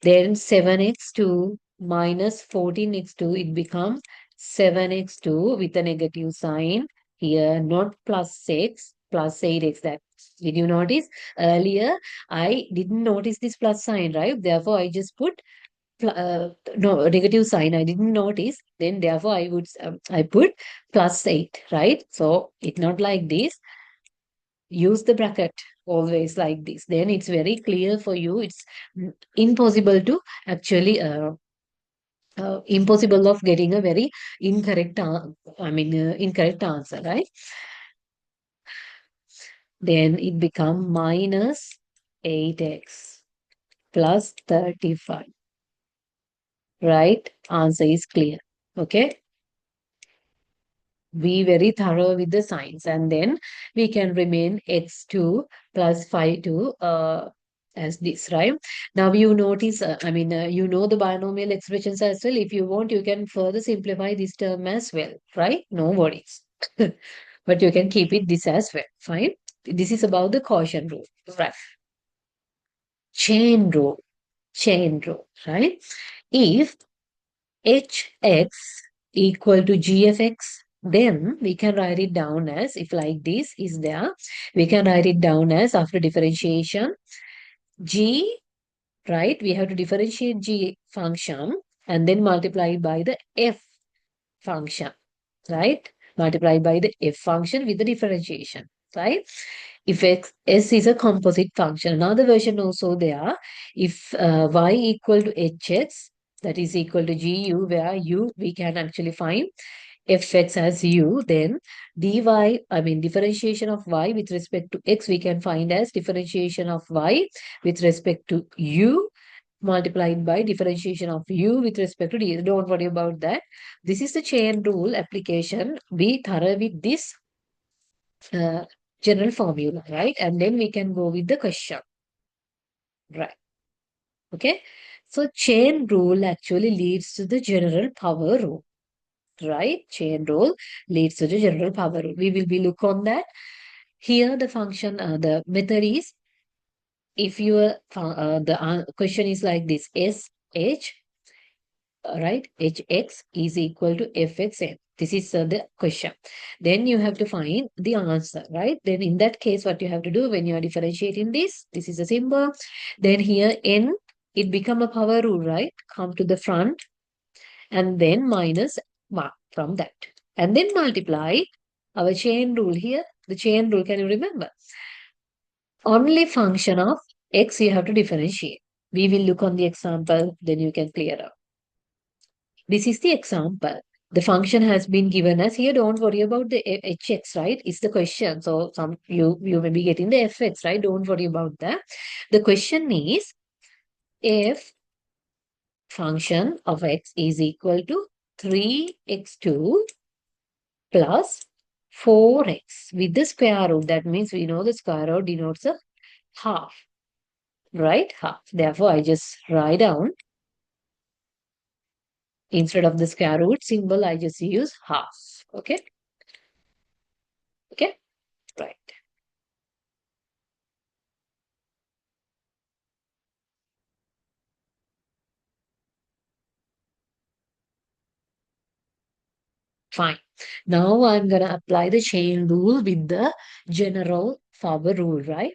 Speaker 1: Then 7x2 minus 14x2, it becomes 7x2 with a negative sign. Here, not plus 6, plus 8x. That, did you notice? Earlier, I didn't notice this plus sign, right? Therefore, I just put no negative sign. I didn't notice. Then, therefore, I put plus 8, right? So, it's not like this. Use the bracket always like this. Then it's very clear for you. It's impossible to actually impossible of getting a very incorrect incorrect answer, right? Then it become minus 8x plus 35, right? Answer is clear. Okay, be very thorough with the signs, and then we can remain x2 plus 5 2 as this, right? Now you notice, you know the binomial expressions as well. If you want, you can further simplify this term as well, right? No worries. But you can keep it this as well, fine. This is about the quotient rule, right? Chain rule, chain rule, right? If hx equal to g of x, then we can write it down as, if like this is there, we can write it down as, after differentiation, g, right? We have to differentiate g function and then multiply by the f function, right? Multiply by the f function with the differentiation, right? If s is a composite function. Another version also there, if y equal to hx, that is equal to gu, where u we can actually find fx as u, then dy, differentiation of y with respect to x, we can find as differentiation of y with respect to u multiplied by differentiation of u with respect to d. Don't worry about that. This is the chain rule application. Be thorough with this. uh, general formula, right? And then we can go with the question, right? Okay. So chain rule actually leads to the general power rule, right? Chain rule leads to the general power rule. We will be look on that. Here the function, the method is, if your the question is like this, SH, right? HX is equal to FXN. This is the question. Then you have to find the answer, right? Then in that case, what you have to do when you are differentiating this is a symbol. Then here N, it become a power rule, right? Come to the front and then minus mark from that. And then multiply our chain rule here. The chain rule, can you remember? Only function of X you have to differentiate. We will look on the example, then you can clear up. This is the example. The function has been given as here. Don't worry about the hx, right? It's the question. So some you may be getting the fx, right? Don't worry about that. The question is if function of x is equal to 3x2 plus 4x with the square root. That means we know the square root denotes a half, right? Half. Therefore, I just write down, instead of the square root symbol, I just use half. Okay. Okay. Right. Fine. Now I'm going to apply the chain rule with the general power rule, right?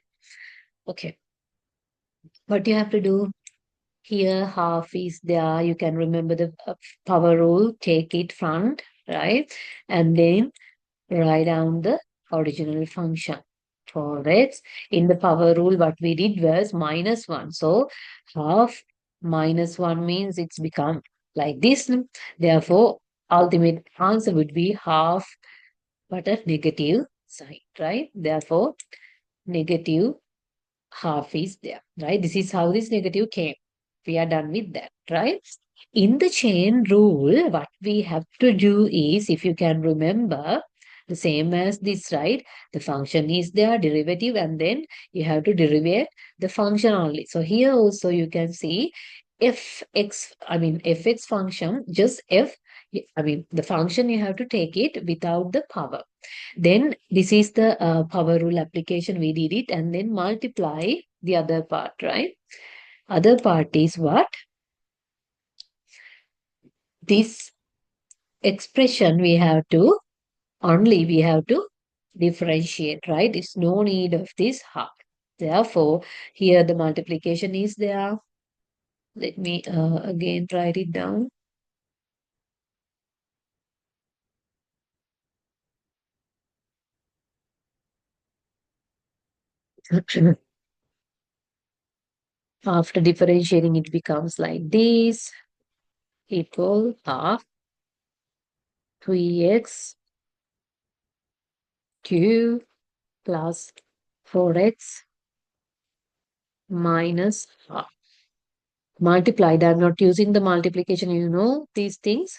Speaker 1: Okay. What you have to do here, half is there. You can remember the power rule, take it front, right? And then write down the original function for x. In the power rule, what we did was -1. So half -1 means it's become like this. Therefore, ultimate answer would be half but a negative sign, right? Therefore, negative half is there, right? This is how this negative came. We are done with that, right? In the chain rule, what we have to do is, if you can remember, the same as this, right? The function is there, derivative, and then you have to derive the function only. So here also you can see fx function, just f, the function you have to take it without the power. Then this is the power rule application. We did it and then multiply the other part, right? Other part is what? This expression we have to differentiate, right? It's no need of this half. Therefore, here the multiplication is there. Let me again write it down. After differentiating, it becomes like this, equal half 3x cube plus 4x minus half. Multiplied. I'm not using the multiplication, you know these things.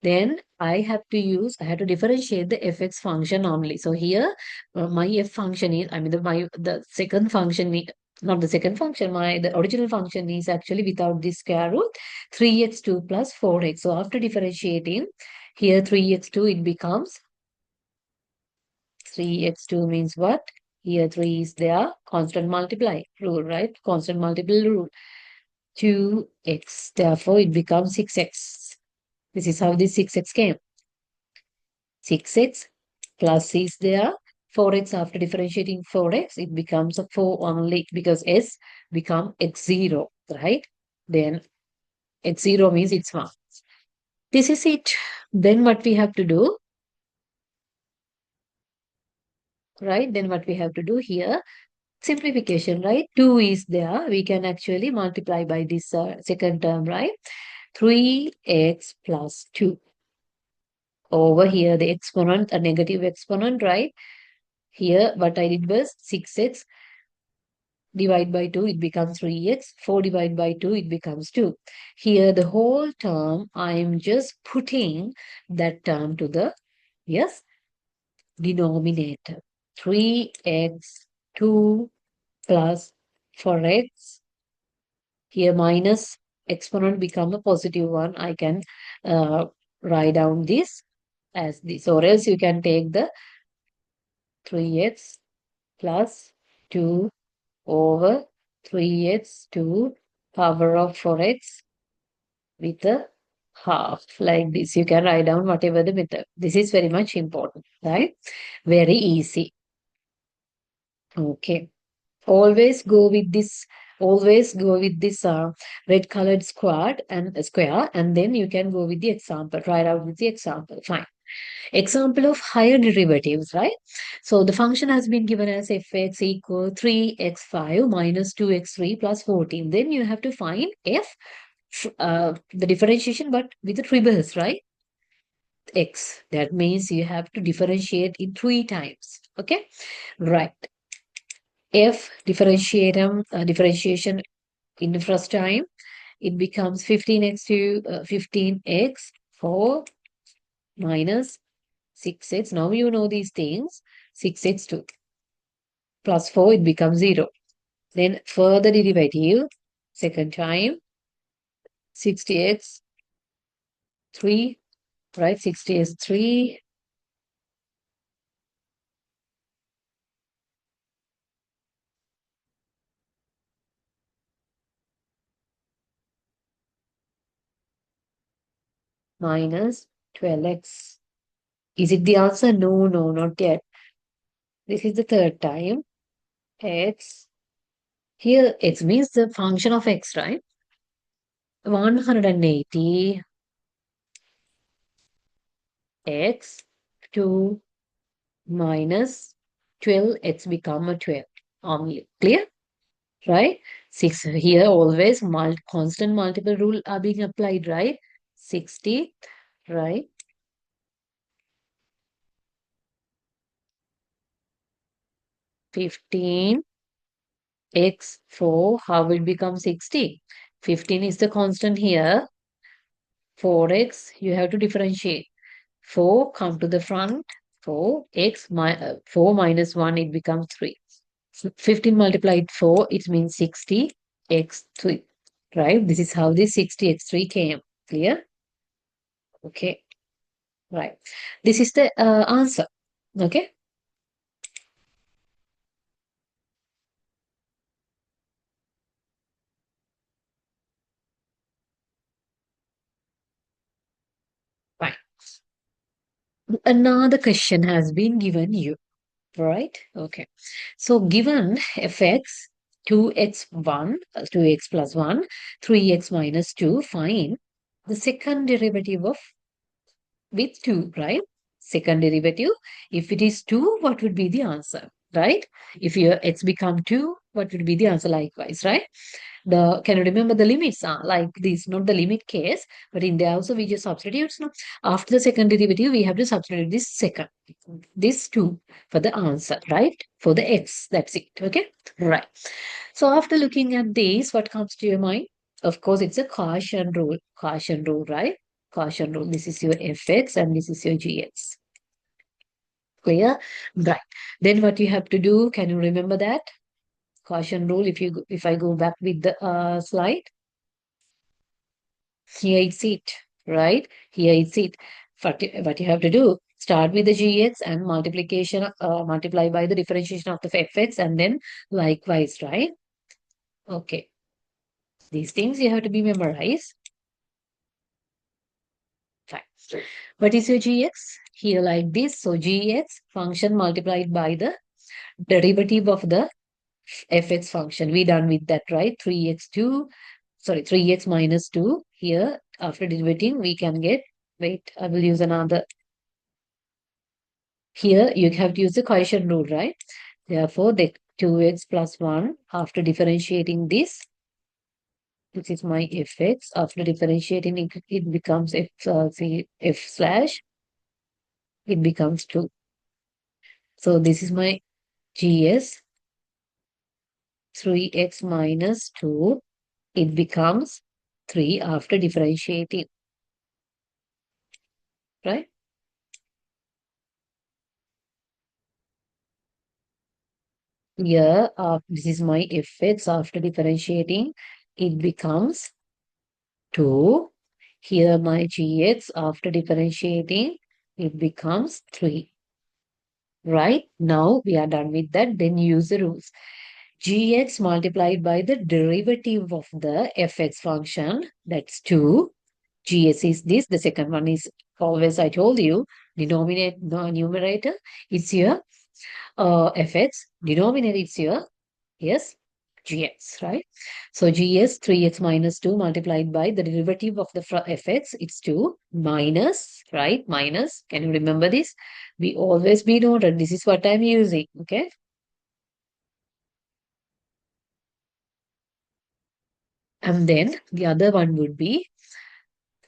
Speaker 1: Then I have to differentiate the fx function only. So here, my f function is, the second function, not the second function, the original function is actually without this square root, 3x2 plus 4x. So after differentiating, here 3x2, it becomes 3x2 means what? Here 3 is there, constant multiply rule, right? Constant multiple rule. 2x, therefore it becomes 6x. This is how this 6x came. 6x plus is there. 4x, after differentiating 4x, it becomes a 4 only because s become x0, right? Then x0 means it's 1. This is it. Then what we have to do, right? Then what we have to do here, simplification, right? 2 is there. We can actually multiply by this second term, right? 3x plus 2. Over here, the exponent, a negative exponent, right? Here, what I did was 6x divide by 2, it becomes 3x. 4 divided by 2, it becomes 2. Here, the whole term, I am just putting that term to the, yes, denominator. 3x2 plus 4x. Here minus exponent become a positive one. I can uh, write down this as this, or else you can take the 3x plus 2 over 3x to power of 4x with a half, like this. You can write down whatever the method. This is very much important, right? Very easy. Okay. Always go with this red colored square, and then you can go with the example. Write out with the example. Fine. Example of higher derivatives, right? So the function has been given as fx equal 3x5 minus 2x3 plus 14. Then you have to find the differentiation, but with the triples, right? X. That means you have to differentiate in 3 times. Okay, right. F differentiation in the first time, it becomes 15x to 15x 4 minus 6x. Now you know these things. 6x2 plus 4, it becomes 0. Then further derivative, second time, 60x 3, right? 60x 3 minus 12x. Is it the answer? No, no, not yet. This is the third time. X. Here, x means the function of x, right? 180 x 2 minus 12x become a 12. Clear? Right? 6 here always constant multiple rule are being applied, right? 60, right? 15 x 4, how will become 60? 15 is the constant here. 4x, you have to differentiate. 4 come to the front. 4 minus 1, it becomes 3. So 15 multiplied 4, it means 60 x3. Right? This is how this 60 x3 came. Clear? Okay. Right. This is the answer. Okay. Fine. Another question has been given you. Right? Okay. So given fx 2x1, 2x plus 1, 3x minus 2, find the second derivative of with 2, right? Second derivative. If it is 2, what would be the answer, right? If your x become 2, what would be the answer likewise, right? Can you remember the limits are like this, not the limit case, but in there also we just substitute. No? After the second derivative, we have to substitute this 2 for the answer, right? For the x, that's it, okay? Right. So after looking at this, what comes to your mind? Of course, it's a Caution rule, right? Caution rule. This is your fx and this is your gx. Clear? Right. Then what you have to do, can you remember that? Caution rule, if I go back with the slide, here it's it, right? Here it's it. What you have to do, start with the gx and multiply by the differentiation of the fx, and then likewise, right? Okay. These things you have to be memorized. Fine. What is your gx? Here like this. So gx function multiplied by the derivative of the fx function. We done with that, right? 3x minus 2. Here, after derivating, we can get, wait, I will use another. Here, you have to use the coefficient rule, right? Therefore, the 2x plus 1, after differentiating this is my fx. After differentiating, it becomes f slash, it becomes 2. So, this is my gs, 3x minus 2. It becomes 3 after differentiating, right? Here, this is my fx. After differentiating, it becomes 2. Here, my gx. After differentiating, it becomes 3. Right? Now, we are done with that. Then use the rules. Gx multiplied by the derivative of the fx function, that's 2. Gs is this. The second one is always, I told you, denominator, no, numerator, it's your fx. Denominator, it's your, yes, gx, right? So gs, 3x minus 2 multiplied by the derivative of the fx, it's 2, minus, right? Minus, can you remember this? We always be noted. This is what I'm using, okay? And then the other one would be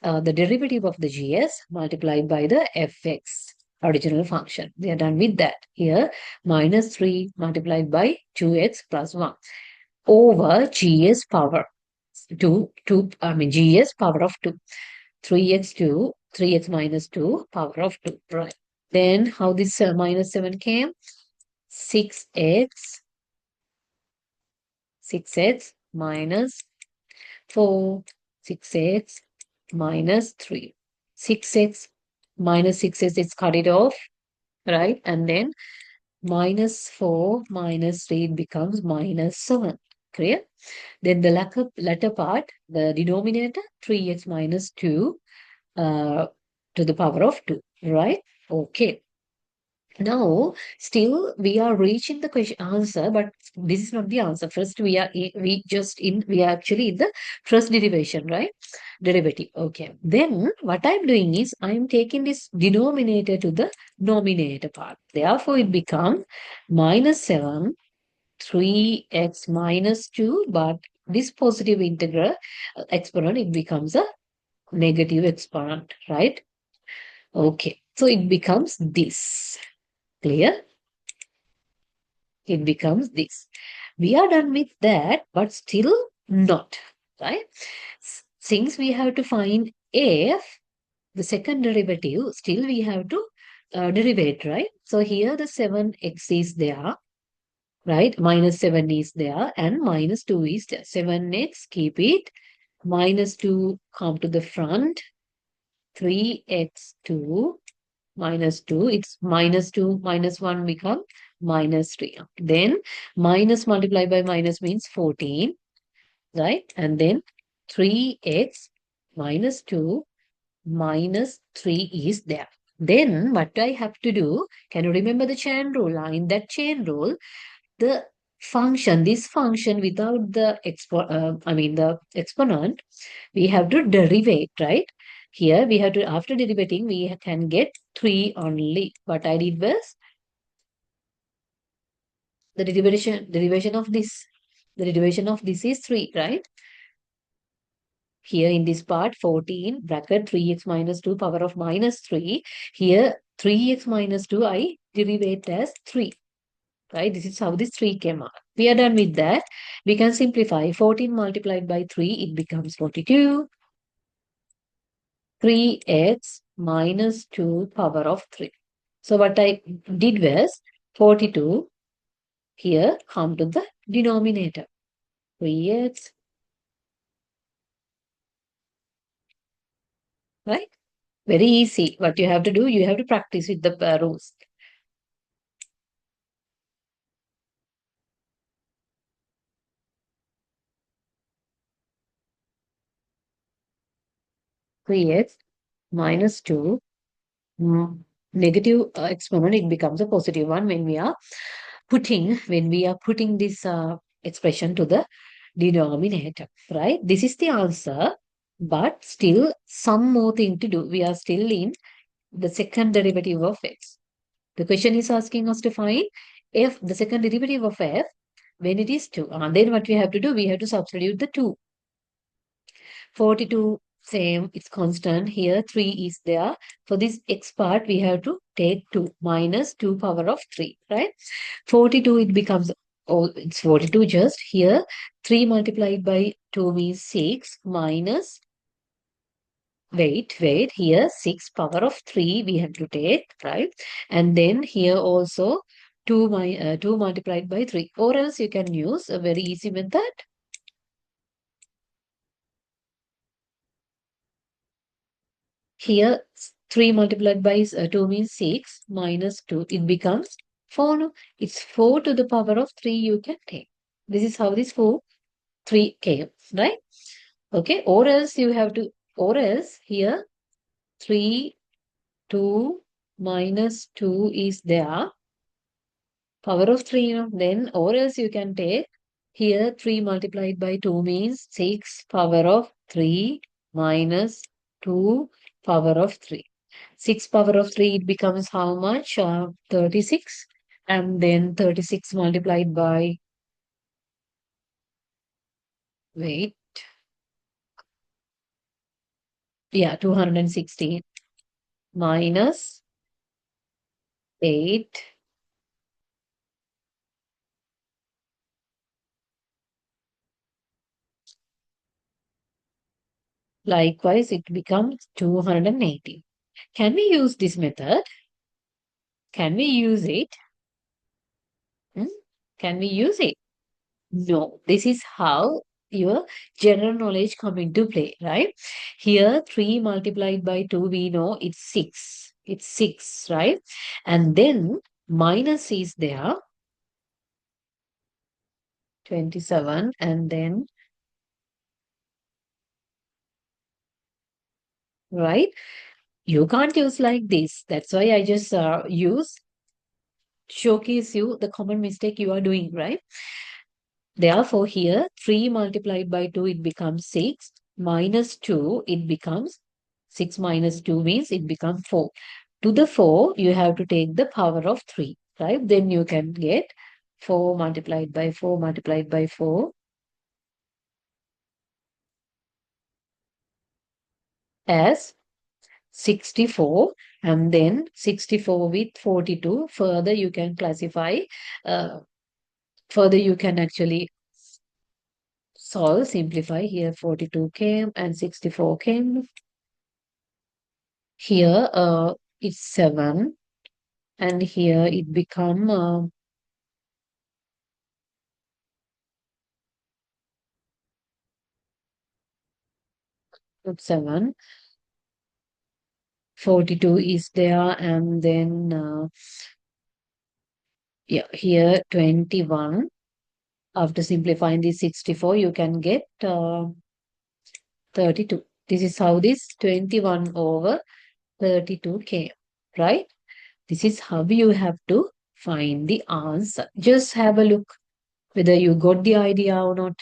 Speaker 1: the derivative of the gs multiplied by the fx original function. We are done with that. Here, minus 3 multiplied by 2x plus 1 over gs power 2, I mean gs power of 2. 3x minus 2 power of 2. Right. Then how this minus 7 came? 6x, 6x minus 4, 6x minus 3. 6x minus 6x, it's cut it off, right? And then minus 4 minus 3, it becomes minus 7. Clear? Then the latter part, the denominator, 3x minus 2 uh, to the power of 2, right? Okay. Now, still we are reaching the question answer, but this is not the answer. First, we are actually in the first derivation, right? Derivative. Okay. Then what I'm doing is I'm taking this denominator to the nominator part. Therefore, it becomes minus 7, 3x minus 2, but this positive integral exponent, it becomes a negative exponent, right? Okay. So it becomes this. Clear? It becomes this. We are done with that, but still not, right? Since we have to find f, the second derivative, still we have to derivate, right? So here the 7x is there, right? Minus 7 is there and minus 2 is there. 7x, keep it. Minus 2 come to the front. 3x2 minus 2, it's minus 2 minus 1 become minus 3. Then minus multiplied by minus means 14, right? And then 3x minus 2 minus 3 is there. Then what I have to do, can you remember the chain rule? In that chain rule, the function, this function without the the exponent, we have to derivate, right? Here we have to, after derivating, we can get 3 only. What I did was the derivation of this. The derivation of this is 3, right? Here in this part, 14 bracket 3x minus 2 power of minus 3. Here 3x minus 2 I derivate as 3. Right? This is how this 3 came out. We are done with that. We can simplify. 14 multiplied by 3, it becomes 42. 3x minus 2 power of 3. So what I did was 42 here come to the denominator. 3x, right? Very easy. What you have to do, you have to practice with the rules. 3x minus 2 negative exponent, it becomes a positive one when we are putting this expression to the denominator, right? This is the answer, but still some more thing to do. We are still in the second derivative of x. The question is asking us to find f, the second derivative of f, when it is 2. And then what we have to do, we have to substitute the 2. 42, same, it's constant. Here 3 is there. For this x part, we have to take 2 minus 2 power of 3, right? 42, it becomes, oh, it's 42 just. Here 3 multiplied by 2 means 6 minus, wait, here 6 power of 3 we have to take, right? And then here also 2 multiplied by 3. Or else you can use a very easy method. Here, 3 multiplied by 2 means 6 minus 2. It becomes 4. No? It's 4 to the power of 3 you can take. This is how this 3 came, right? Okay. Or else you have to, or else here 3, 2 minus 2 is there. Power of 3, then or else you can take here 3 multiplied by 2 means 6 power of 3 minus 2 power of 3. 6 power of 3, it becomes how much? 36. And then 36 multiplied by, wait, yeah, 216 minus 8. Likewise, it becomes 280. Can we use this method? Can we use it? Hmm? Can we use it? No, this is how your general knowledge come into play, right? Here, 3 multiplied by 2, we know it's 6. It's 6, right? And then minus is there, 27, and then, right? You can't use like this. That's why I just showcase you the common mistake you are doing, right? Therefore, here 3 multiplied by 2, it becomes 6. Minus 2, it becomes 6 minus 2 means it becomes 4. To the 4, you have to take the power of 3, right? Then you can get 4 multiplied by 4 multiplied by 4 as 64, and then 64 with 42. Further, you can classify, uh, further you can actually solve, simplify. Here 42 came and 64 came. Here it's 7, and here it become 7. 42 is there, and then yeah, here 21. After simplifying this 64, you can get 32. This is how this 21 over 32 came, right? This is how you have to find the answer. Just have a look whether you got the idea or not.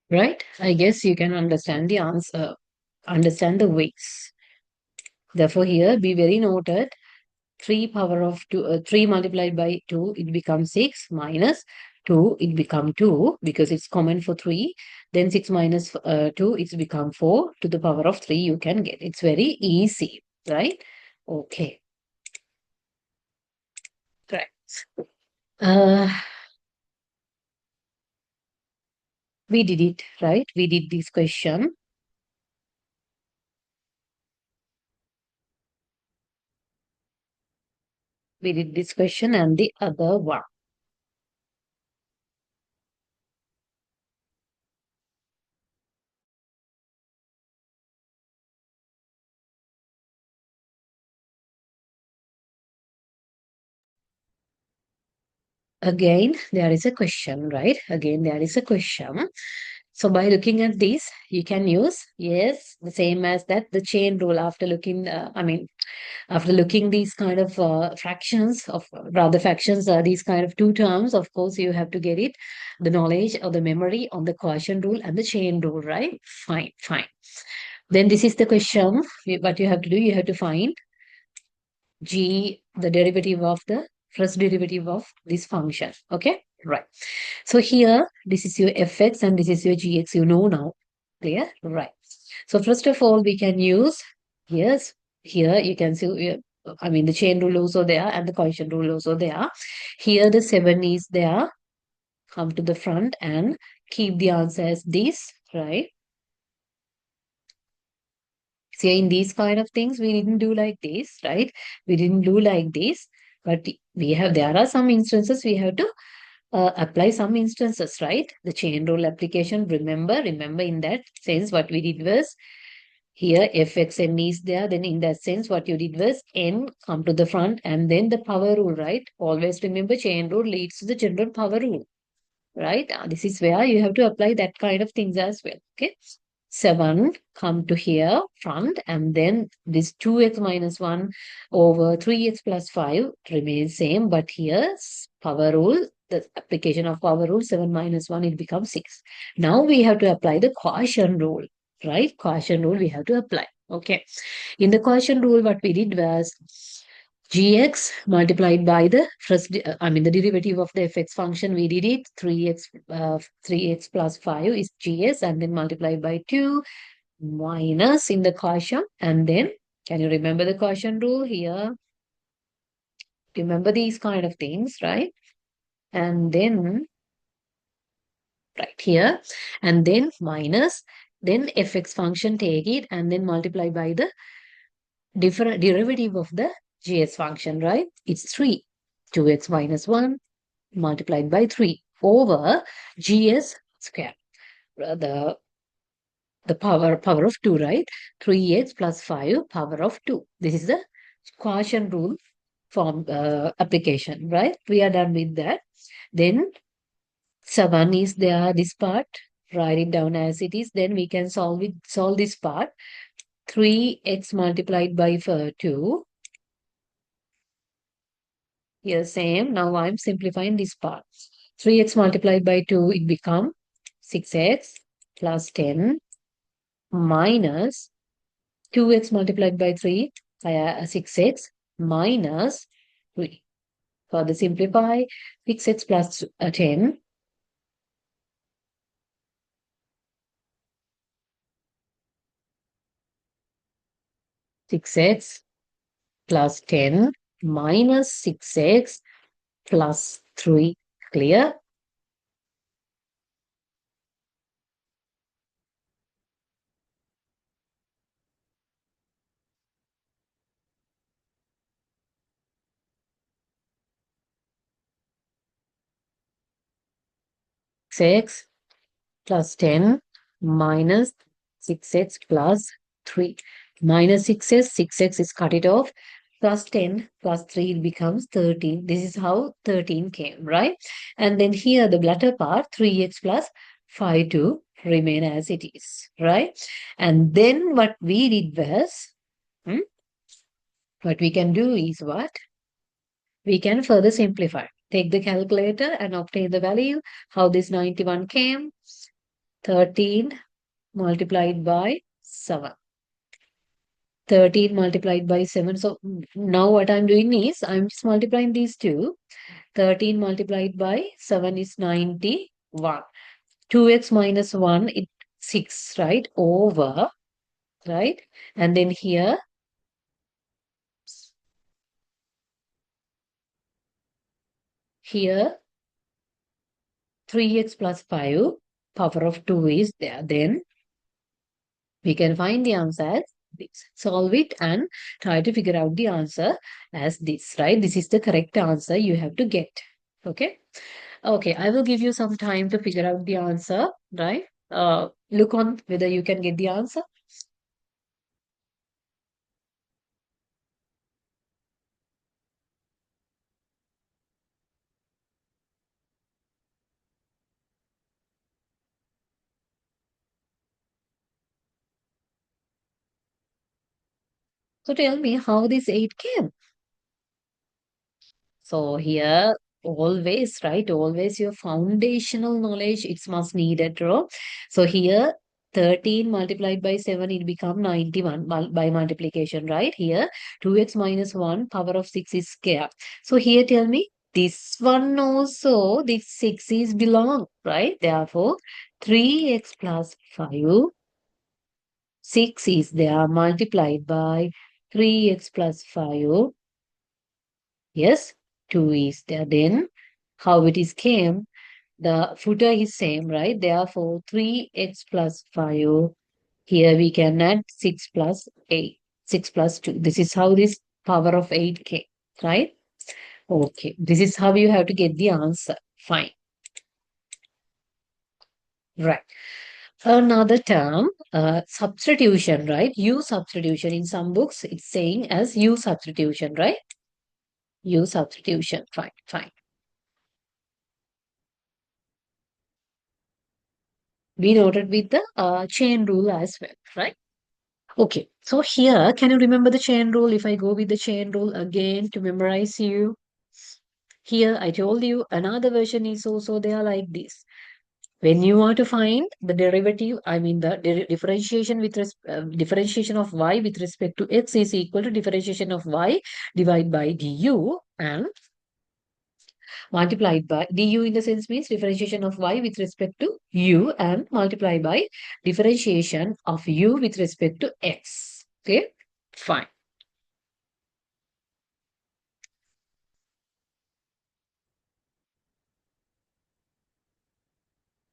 Speaker 1: right? I guess you can understand the answer, understand the ways. Therefore, here be very noted. 3 power of 2, 3 multiplied by 2, it becomes 6 minus 2, it become 2 because it's common for 3. Then 6 minus 2, it's become 4 to the power of 3 you can get. It's very easy, right? Okay, correct. Uh, we did it, right? We did this question. We did this question and the other one. Again, there is a question, right? Again, there is a question. So by looking at this, you can use, yes, the same as that, the chain rule after looking, after looking these kind of fractions of, rather fractions, these kind of two terms, of course, you have to get it, the knowledge or the memory on the quotient rule and the chain rule, right? Fine, fine. Then this is the question. What you have to do, you have to find g, the derivative of the first derivative of this function. Okay, right. So here, this is your fx and this is your gx. You know now. Clear? Right. So first of all, we can use, yes, here you can see, the chain rule also there and the quotient rule also there. Here the 7 is there. Come to the front and keep the answer as this, right? See, in these kind of things, we didn't do like this, right? We didn't do like this, but there are some instances we have to apply some instances, right? The chain rule application, remember in that sense, what we did was here fxn is there. Then in that sense, what you did was n come to the front and then the power rule, right? Always remember chain rule leads to the general power rule, right? This is where you have to apply that kind of things as well. Okay. 7 come to here front and then this 2x minus 1 over 3x plus 5 remains same, but here power rule, the application of power rule, 7 minus 1, it becomes 6. Now we have to apply the quotient rule, right? Quotient rule we have to apply. Okay. In the quotient rule, what we did was gx multiplied by the the derivative of the fx function. We did it 3x plus 5 is gs and then multiplied by 2 minus in the quotient. And then, can you remember the quotient rule here? Remember these kind of things, right? And then, right here, and then minus, then fx function, take it, and then multiply by the different derivative of the gs function, right? It's 3. 2x minus 1 multiplied by 3 over gs square. The power of 2, right? 3x plus 5 power of 2. This is the quotient rule form application, right? We are done with that. Then 7 is there, this part. Write it down as it is. Then we can solve this part. 3x multiplied by 2. Here same. Now I'm simplifying this part. 3x multiplied by 2, it become 6x plus 10 minus 2x multiplied by 3, 6x minus 3. Further simplify, 6x plus 10 6x plus 10 minus 6x plus 3. Clear? Six plus 10 minus 6x plus 3. Minus 6x is cut it off. Plus 10 plus 3, it becomes 13. This is how 13 came, right? And then here the latter part, 3x plus 5 to remain as it is, right? And then what we did was, what we can do is what? We can further simplify. Take the calculator and obtain the value. How this 91 came? 13 multiplied by 7. 13 multiplied by 7. So now what I'm doing is I'm just multiplying these two. 13 multiplied by 7 is 91. 2x minus 1 is 6, right? Over, right? And then here 3x plus 5, power of 2 is there. Then we can find the answer as this. Solve it and try to figure out the answer as this, right? This is the correct answer you have to get. Okay. Okay, I will give you some time to figure out the answer, right? Look on whether you can get the answer. So tell me how this 8 came. So here, always, right? Always your foundational knowledge, it's must needed, bro. So here, 13 multiplied by 7, it become 91 by multiplication, right? Here, 2x minus 1, power of 6 is square. So here, tell me, this one also, this 6 is belong, right? Therefore, 3x plus 5, 6 is there, multiplied by 3x plus 5. Yes, 2 is there. Then how it is came, the footer is same, right? Therefore, 3x plus 5. Here we can add 6 plus 8. 6 plus 2. This is how this power of 8 came, right? Okay. This is how you have to get the answer. Fine. Right. Another term, substitution, right? U substitution. In some books, it's saying as U substitution, right? U substitution. Fine, fine. We noted with the chain rule as well, right? Okay, so here, can you remember the chain rule? If I go with the chain rule again to memorize you, here I told you another version is also there like this. When you want to find the derivative, I mean the differentiation with differentiation of y with respect to x is equal to differentiation of y divided by du, and multiplied by du in the sense means differentiation of y with respect to u, and multiply by differentiation of u with respect to x. Okay, fine.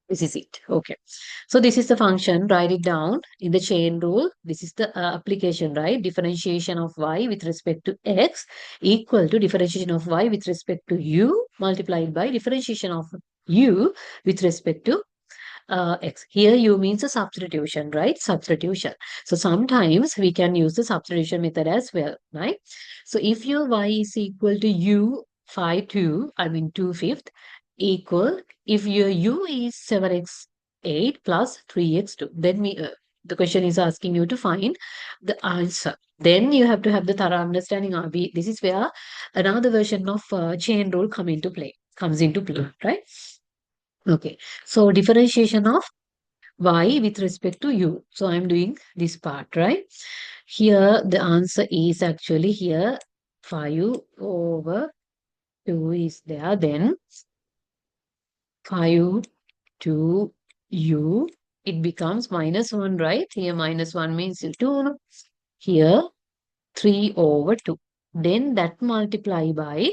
Speaker 1: This is it. Okay. So this is the function. Write it down in the chain rule. This is the application, right? Differentiation of y with respect to x equal to differentiation of y with respect to u multiplied by differentiation of u with respect to x. Here u means a substitution, right? Substitution. So sometimes we can use the substitution method as well, right? So if your y is equal to u 5 2, I mean 2 fifth, equal, if your u is 7x 8 plus 3x 2, then the question is asking you to find the answer. Then you have to have the thorough understanding. This is where another version of chain rule comes into play, right? Okay, so differentiation of y with respect to u. So I'm doing this part, right? Here the answer is actually here 5 over 2 is there. Then 5 to u, it becomes minus 1, right? Here minus 1 means 2. No? Here 3 over 2. Then that multiply by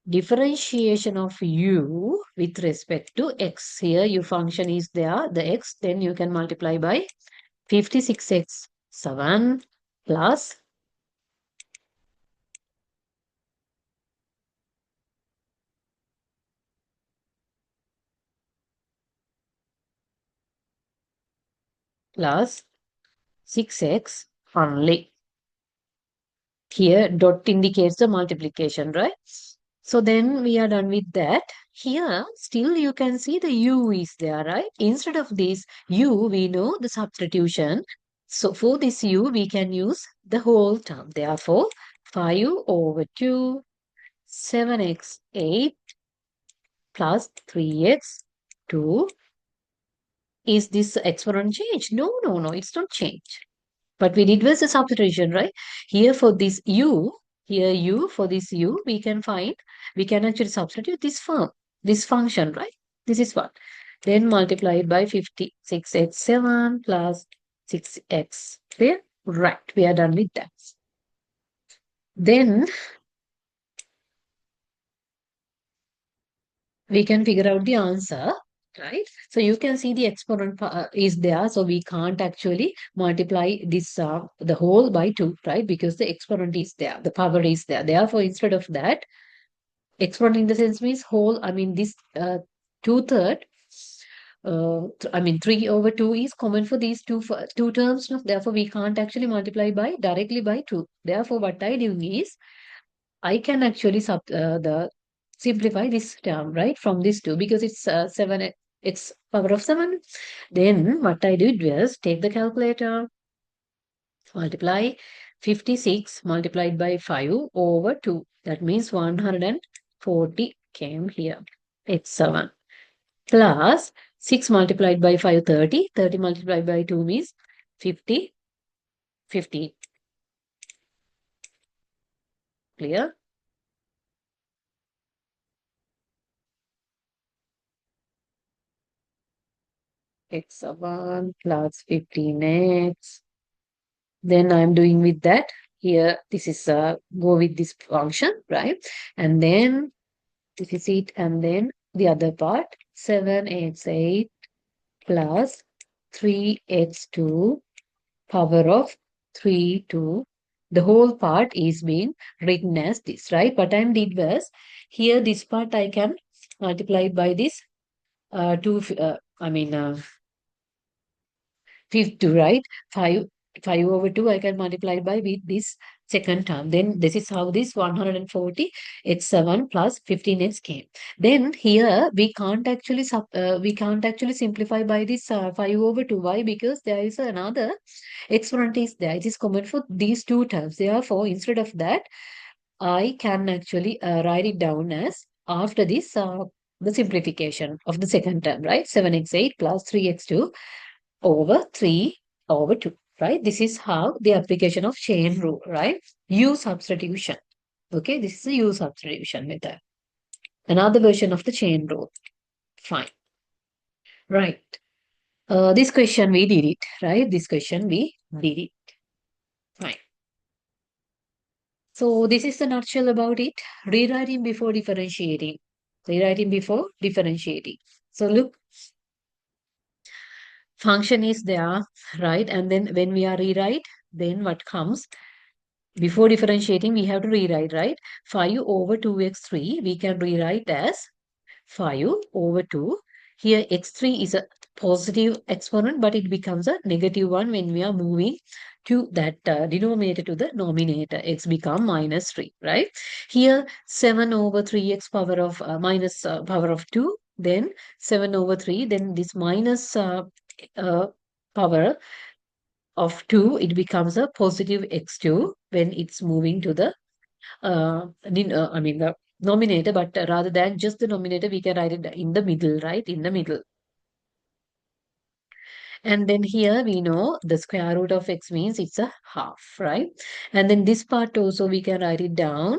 Speaker 1: differentiation of u with respect to x. Here your function is there, the x, then you can multiply by 56x 7 plus plus 6x only. Here dot indicates the multiplication, right? So then we are done with that. Here still you can see the u is there, right? Instead of this u, we know the substitution. So for this u, we can use the whole term. Therefore, 5 over 2, 7x 8 plus 3x 2 Is this exponent change? No, no, no, it's not change. But we did was a substitution, right? Here for this u, here u, for this u, we can find, we can actually substitute this function, right? This is what? Then multiply it by 56x7 plus 6x. Clear? Right, we are done with that. Then we can figure out the answer, right? So you can see the exponent is there, so we can't actually multiply this the whole by 2, right? Because the exponent is there, the power is there. Therefore, instead of that, exponent in the sense means whole, I mean this 2/3, I mean 3 over 2 is common for these two terms. No? Therefore, we can't actually multiply by directly by 2. Therefore, what I do is I can actually the simplify this term, right, from this 2 because it's 7, it's power of 7. Then what I did was take the calculator, multiply 56 multiplied by 5 over 2. That means 140 came here. It's 7 plus 6 multiplied by 5, 30. 30 multiplied by 2 means 50, 50. Clear? X1 plus 15x. Then I'm doing with that. Here, this is go with this function, right? And then this is it. And then the other part, 7x8 plus 3x2 power of 3, 2. The whole part is being written as this, right? What I did was, here this part I can multiply by this 2, I mean 2, right? 5, 5 over 2, I can multiply by with this second term. Then this is how this 140 x7 plus 15x came. Then here we can't actually simplify by this 5 over 2. Why? Because there is another exponent is there. It is common for these two terms. Therefore, instead of that, I can actually write it down as after this the simplification of the second term, right? 7x8 plus 3x2 over 3 over 2, right? This is how the application of chain rule, right? U substitution. Okay, this is a U substitution method. Another version of the chain rule. Fine. Right. This question we did it, right? This question we did it. Fine. So this is the nutshell about it. Rewriting before differentiating. Rewriting before differentiating. So look, function is there, right? And then when we are rewrite, then what comes? Before differentiating, we have to rewrite, right? 5 over 2x3, we can rewrite as 5 over 2. Here, x3 is a positive exponent, but it becomes a negative one when we are moving to that denominator to the nominator. X become minus 3, right? Here, 7 over 3x power of minus power of 2. Then 7 over 3. Then this minus uh, power of 2, it becomes a positive x2 when it's moving to the I mean the nominator, but rather than just the nominator, we can write it in the middle, right? In the middle. And then here we know the square root of x means it's a half, right? And then this part also we can write it down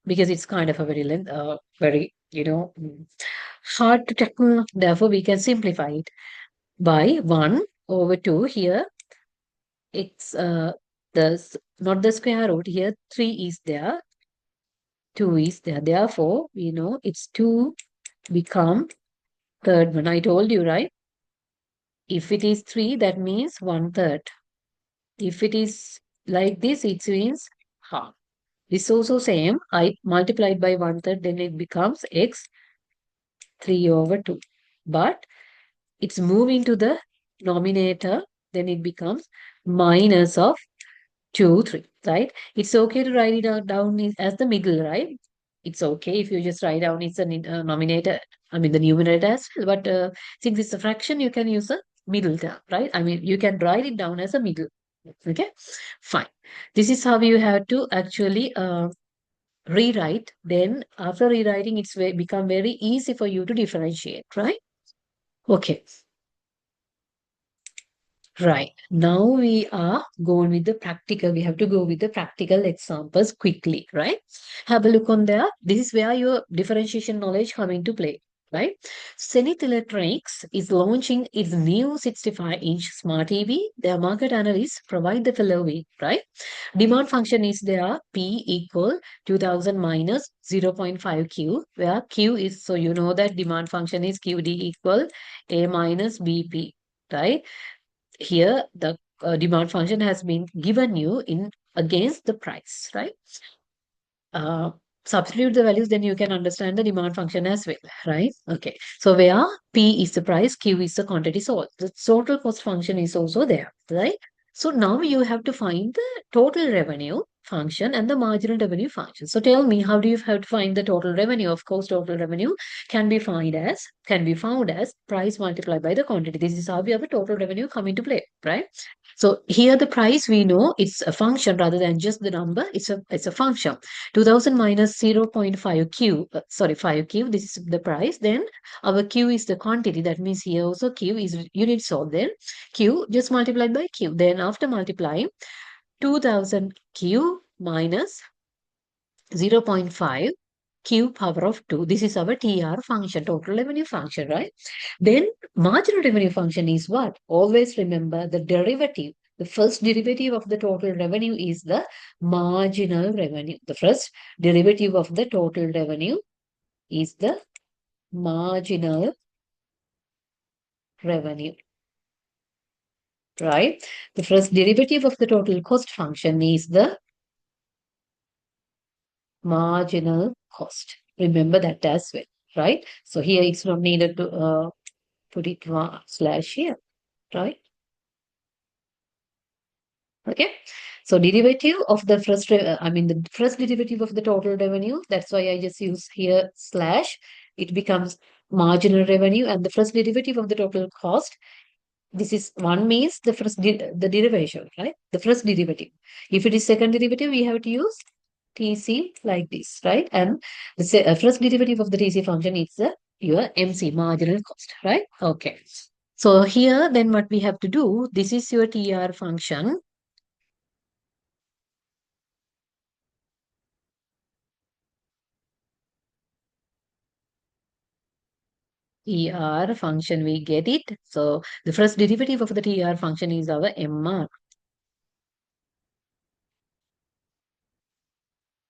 Speaker 1: because it's kind of a very very, hard to tackle. Therefore, we can simplify it by 1 over 2 here. It's not the square root here. 3 is there. 2 is there. Therefore, we know it's 2 become third one. I told you, right? If it is 3, that means 1/3. If it is like this, it means half. This also same. I multiplied by 1/3, then it becomes x 3 over 2. But it's moving to the denominator, then it becomes minus of 2, 3, right? It's okay to write it down as the middle, right? It's okay if you just write down it's a nominator, I mean the numerator as well. But since it's a fraction, you can use a middle term, right? I mean, you can write it down as a middle. Okay, fine. This is how you have to actually rewrite. Then after rewriting, it's become very easy for you to differentiate, right? Okay. Right. Now we are going with the practical. We have to go with the practical examples quickly, right? Have a look on there. This is where your differentiation knowledge come into play, right? Zenith Electronics is launching its new 65-inch smart TV. Their market analysts provide the following, right? Demand function is there, P equal 2000 minus 0.5 Q, where Q is, so you know that demand function is QD equal A minus BP, right? Here the demand function has been given you in against the price, right? uh, Substitute the values, then you can understand the demand function as well, right? Okay, so where P is the price, Q is the quantity, so the total cost function is also there, right? So now you have to find the total revenue function and the marginal revenue function. So tell me, how do you have to find the total revenue? Of course, total revenue can be found as price multiplied by the quantity. This is how we have a total revenue come into play, right? So here the price, we know it's a function rather than just the number. It's a function. 2000 minus 0.5 Q, sorry, 5 Q, this is the price. Then our Q is the quantity. That means here also Q is units. So then Q just multiplied by Q. Then after multiplying, 2000 Q minus 0.5 Q power of 2. This is our TR function, total revenue function, right? Then marginal revenue function is what? Always remember the derivative. The first derivative of the total revenue is the marginal revenue. The first derivative of the total revenue is the marginal revenue, right? The first derivative of the total cost function is the marginal cost. Remember that as well, right? So here it's not needed to put it slash here, right? Okay. So derivative of the first, the first derivative of the total revenue. That's why I just use here slash. It becomes marginal revenue, and the first derivative of the total cost. This is one means the the derivation, right? The first derivative. If it is second derivative, we have to use TC like this, right? And the first derivative of the TC function is your MC, marginal cost, right? Okay. So here, then what we have to do, this is your TR function. TR function, we get it. So the first derivative of the TR function is our MR.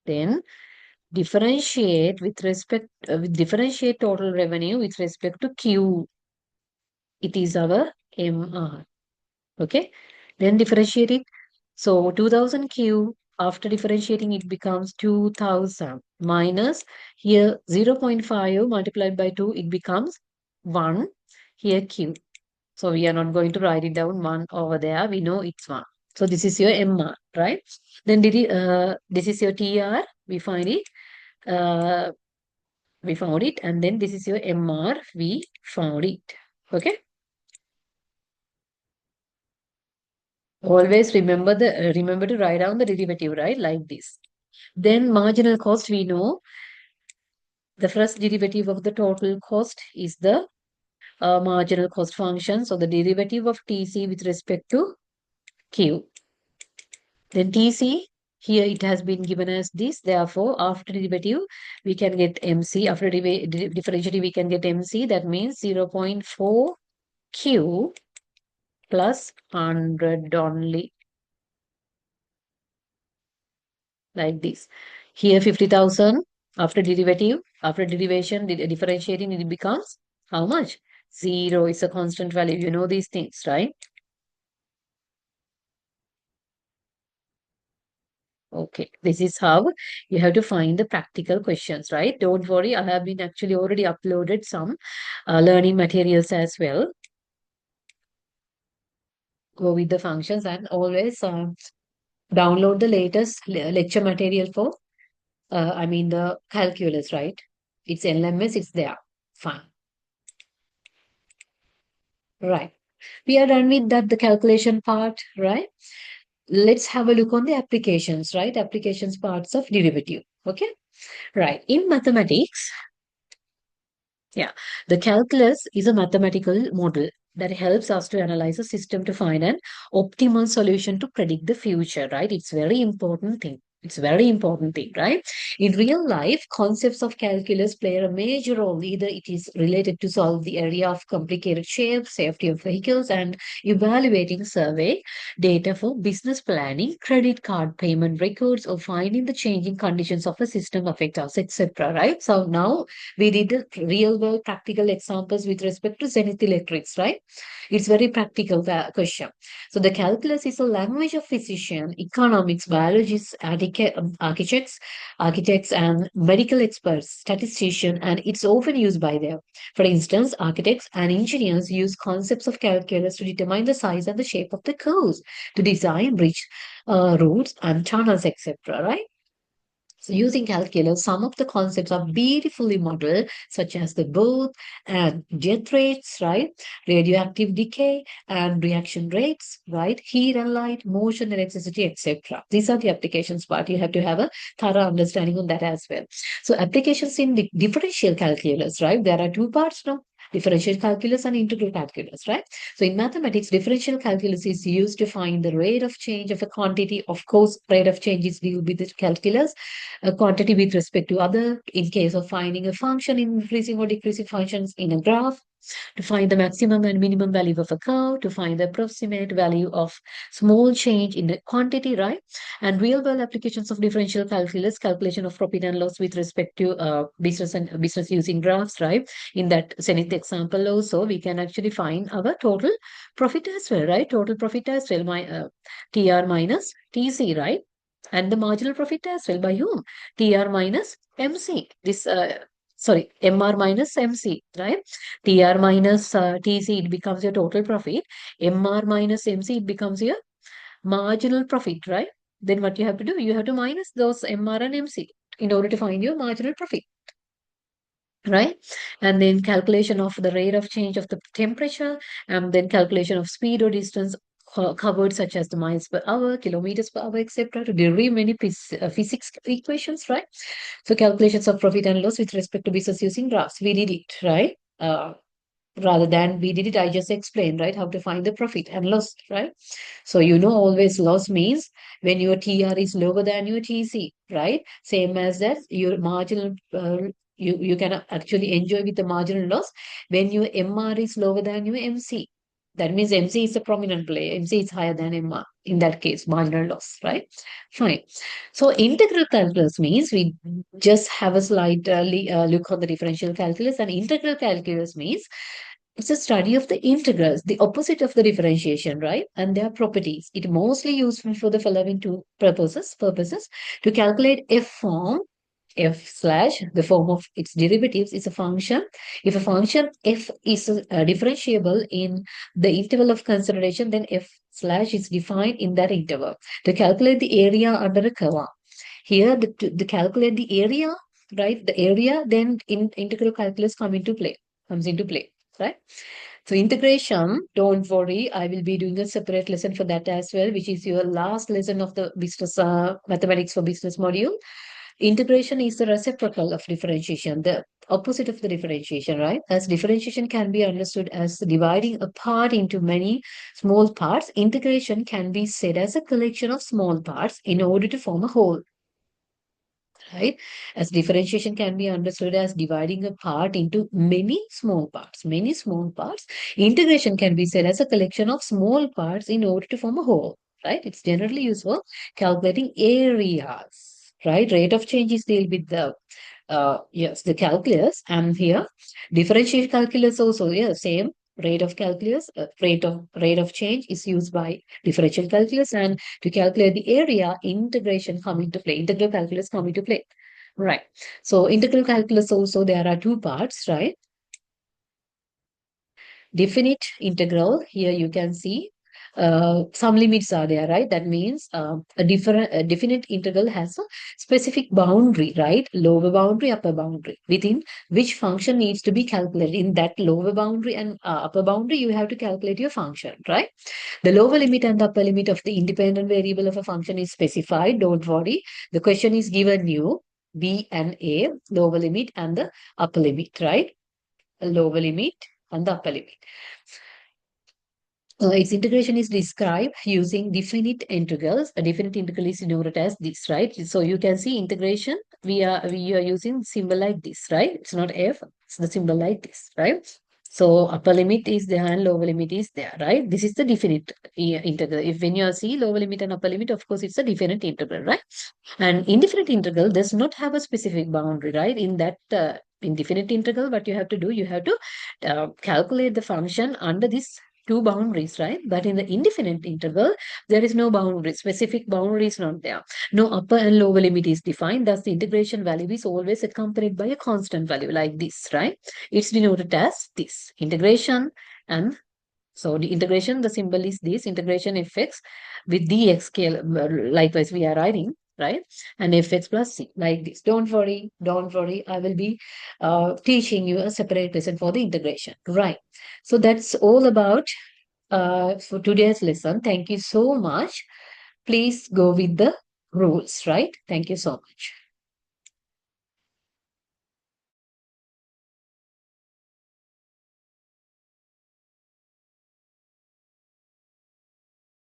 Speaker 1: Then differentiate total revenue with respect to Q. It is our MR. Okay. Then differentiate it. So 2000 Q, after differentiating, it becomes 2000 minus here 0.5 multiplied by 2, it becomes 1. Here Q. So we are not going to write it down 1 over there. We know it's 1. So this is your MR, right? Then this is your TR. We find it. Uh, we found it. And then this is your MR. We found it. Okay. Always remember to write down the derivative, right? Like this. Then marginal cost, we know the first derivative of the total cost is the marginal cost function. So the derivative of TC with respect to Q. Then TC, here it has been given as this. Therefore, after derivative, we can get MC. After differentiative, we can get MC. That means 0.4 Q plus 100 only. Like this. Here 50,000 after derivative, after derivation, differentiating, it becomes how much? 0 is a constant value. You know these things, right? Okay, this is how you have to find the practical questions, right? Don't worry, I have been actually already uploaded some learning materials as well. Go with the functions and always download the latest lecture material for, the calculus, right? It's LMS, it's there. Fine. Right. We are done with that, the calculation part, right? Let's have a look on the applications, right? Applications parts of derivative. Okay. Right. In mathematics, yeah, the calculus is a mathematical model. that helps us to analyze a system to find an optimal solution to predict the future, right? It's very important thing. It's very important thing, right? In real life, concepts of calculus play a major role. Either it is related to solve the area of complicated shapes, safety of vehicles, and evaluating survey data for business planning, credit card payment records, or finding the changing conditions of a system affect us, etc. Right? So now we did the real world practical examples with respect to Zenith Electrics, right? It's very practical question. So the calculus is a language of physicians, economics, biologists, architects, and medical experts, statisticians, and it's often used by them. For instance, architects and engineers use concepts of calculus to determine the size and the shape of the curves, to design bridge routes and tunnels, etc. Right? So using calculus, some of the concepts are beautifully modeled, such as the birth and death rates, right? Radioactive decay and reaction rates, right? Heat and light, motion, electricity, etc. These are the applications part. You have to have a thorough understanding on that as well. So applications in the differential calculus, right? There are two parts now. Differential calculus and integral calculus, right? So in mathematics, differential calculus is used to find the rate of change of a quantity. Of course, rate of change is due with the calculus, a quantity with respect to other, in case of finding a function, increasing or decreasing functions in a graph, to find the maximum and minimum value of a curve, to find the approximate value of small change in the quantity, right? And real world applications of differential calculus, calculation of profit and loss with respect to business using graphs, right? In that Zenith example also, we can actually find our total profit as well, right? Total profit as well, TR minus TC, right? And the marginal profit as well by whom? TR minus MC. Sorry, MR minus MC, right? TR minus TC, it becomes your total profit. MR minus MC, it becomes your marginal profit, right? Then what you have to do? You have to minus those MR and MC in order to find your marginal profit, right? And then calculation of the rate of change of the temperature, and then calculation of speed or distance covered, such as the miles per hour, kilometers per hour, etc., to derive many physics equations, right? So calculations of profit and loss with respect to business using graphs. We did it, right? Rather than we did it, I just explained, right, how to find the profit and loss, right? So always loss means when your TR is lower than your TC, right? Same as that your marginal, you can actually enjoy with the marginal loss when your MR is lower than your MC. That means MC is a prominent player. MC is higher than MR. In that case, marginal loss, right? Fine. So integral calculus means we just have a slight look on the differential calculus, and integral calculus means it's a study of the integrals, the opposite of the differentiation, right? And their properties. It mostly useful for the following two purposes to calculate f form, f slash, the form of its derivatives is a function. If a function f is differentiable in the interval of consideration, then f slash is defined in that interval. To calculate the area under a curve. Here, to calculate the area, right? The area, then integral calculus comes into play, right? So integration, don't worry, I will be doing a separate lesson for that as well, which is your last lesson of the business mathematics for business module. Integration is the reciprocal of differentiation, the opposite of the differentiation, right? As differentiation can be understood as dividing a part into many small parts, integration can be said as a collection of small parts in order to form a whole, right? As differentiation can be understood as dividing a part into many small parts, integration can be said as a collection of small parts in order to form a whole, right? It's generally used for calculating areas, right? Rate of change is deal with the yes, the calculus, and here differential calculus also, yeah, same rate of calculus, rate of change is used by differential calculus, and to calculate the area, integral calculus come into play, right? So integral calculus also, there are two parts, right? Definite integral, here you can see some limits are there, right? That means a definite integral has a specific boundary, right? Lower boundary, upper boundary, within which function needs to be calculated. In that lower boundary and upper boundary, you have to calculate your function, right? The lower limit and the upper limit of the independent variable of a function is specified. Don't worry. The question is given you b and a, lower limit and the upper limit, right? A lower limit and the upper limit. its integration is described using definite integrals. A definite integral is denoted as this, right? So you can see integration. We are using symbol like this, right? It's not f. It's the symbol like this, right? So upper limit is there and lower limit is there, right? This is the definite integral. If when you see lower limit and upper limit, of course, it's a definite integral, right? And indefinite integral does not have a specific boundary, right? In that indefinite integral, what you have to do, you have to calculate the function under these two boundaries, right? But in the indefinite interval, there is no boundary, specific boundary is not there. No upper and lower limit is defined. Thus, the integration value is always accompanied by a constant value like this, right? It's denoted as this integration. And so the integration, the symbol is this integration fx with dx scale. Likewise, we are writing, right? And fx plus c like this. Don't worry, don't worry. I will be teaching you a separate lesson for the integration, right? So that's all about for today's lesson. Thank you so much. Please go with the rules, right? Thank you so much.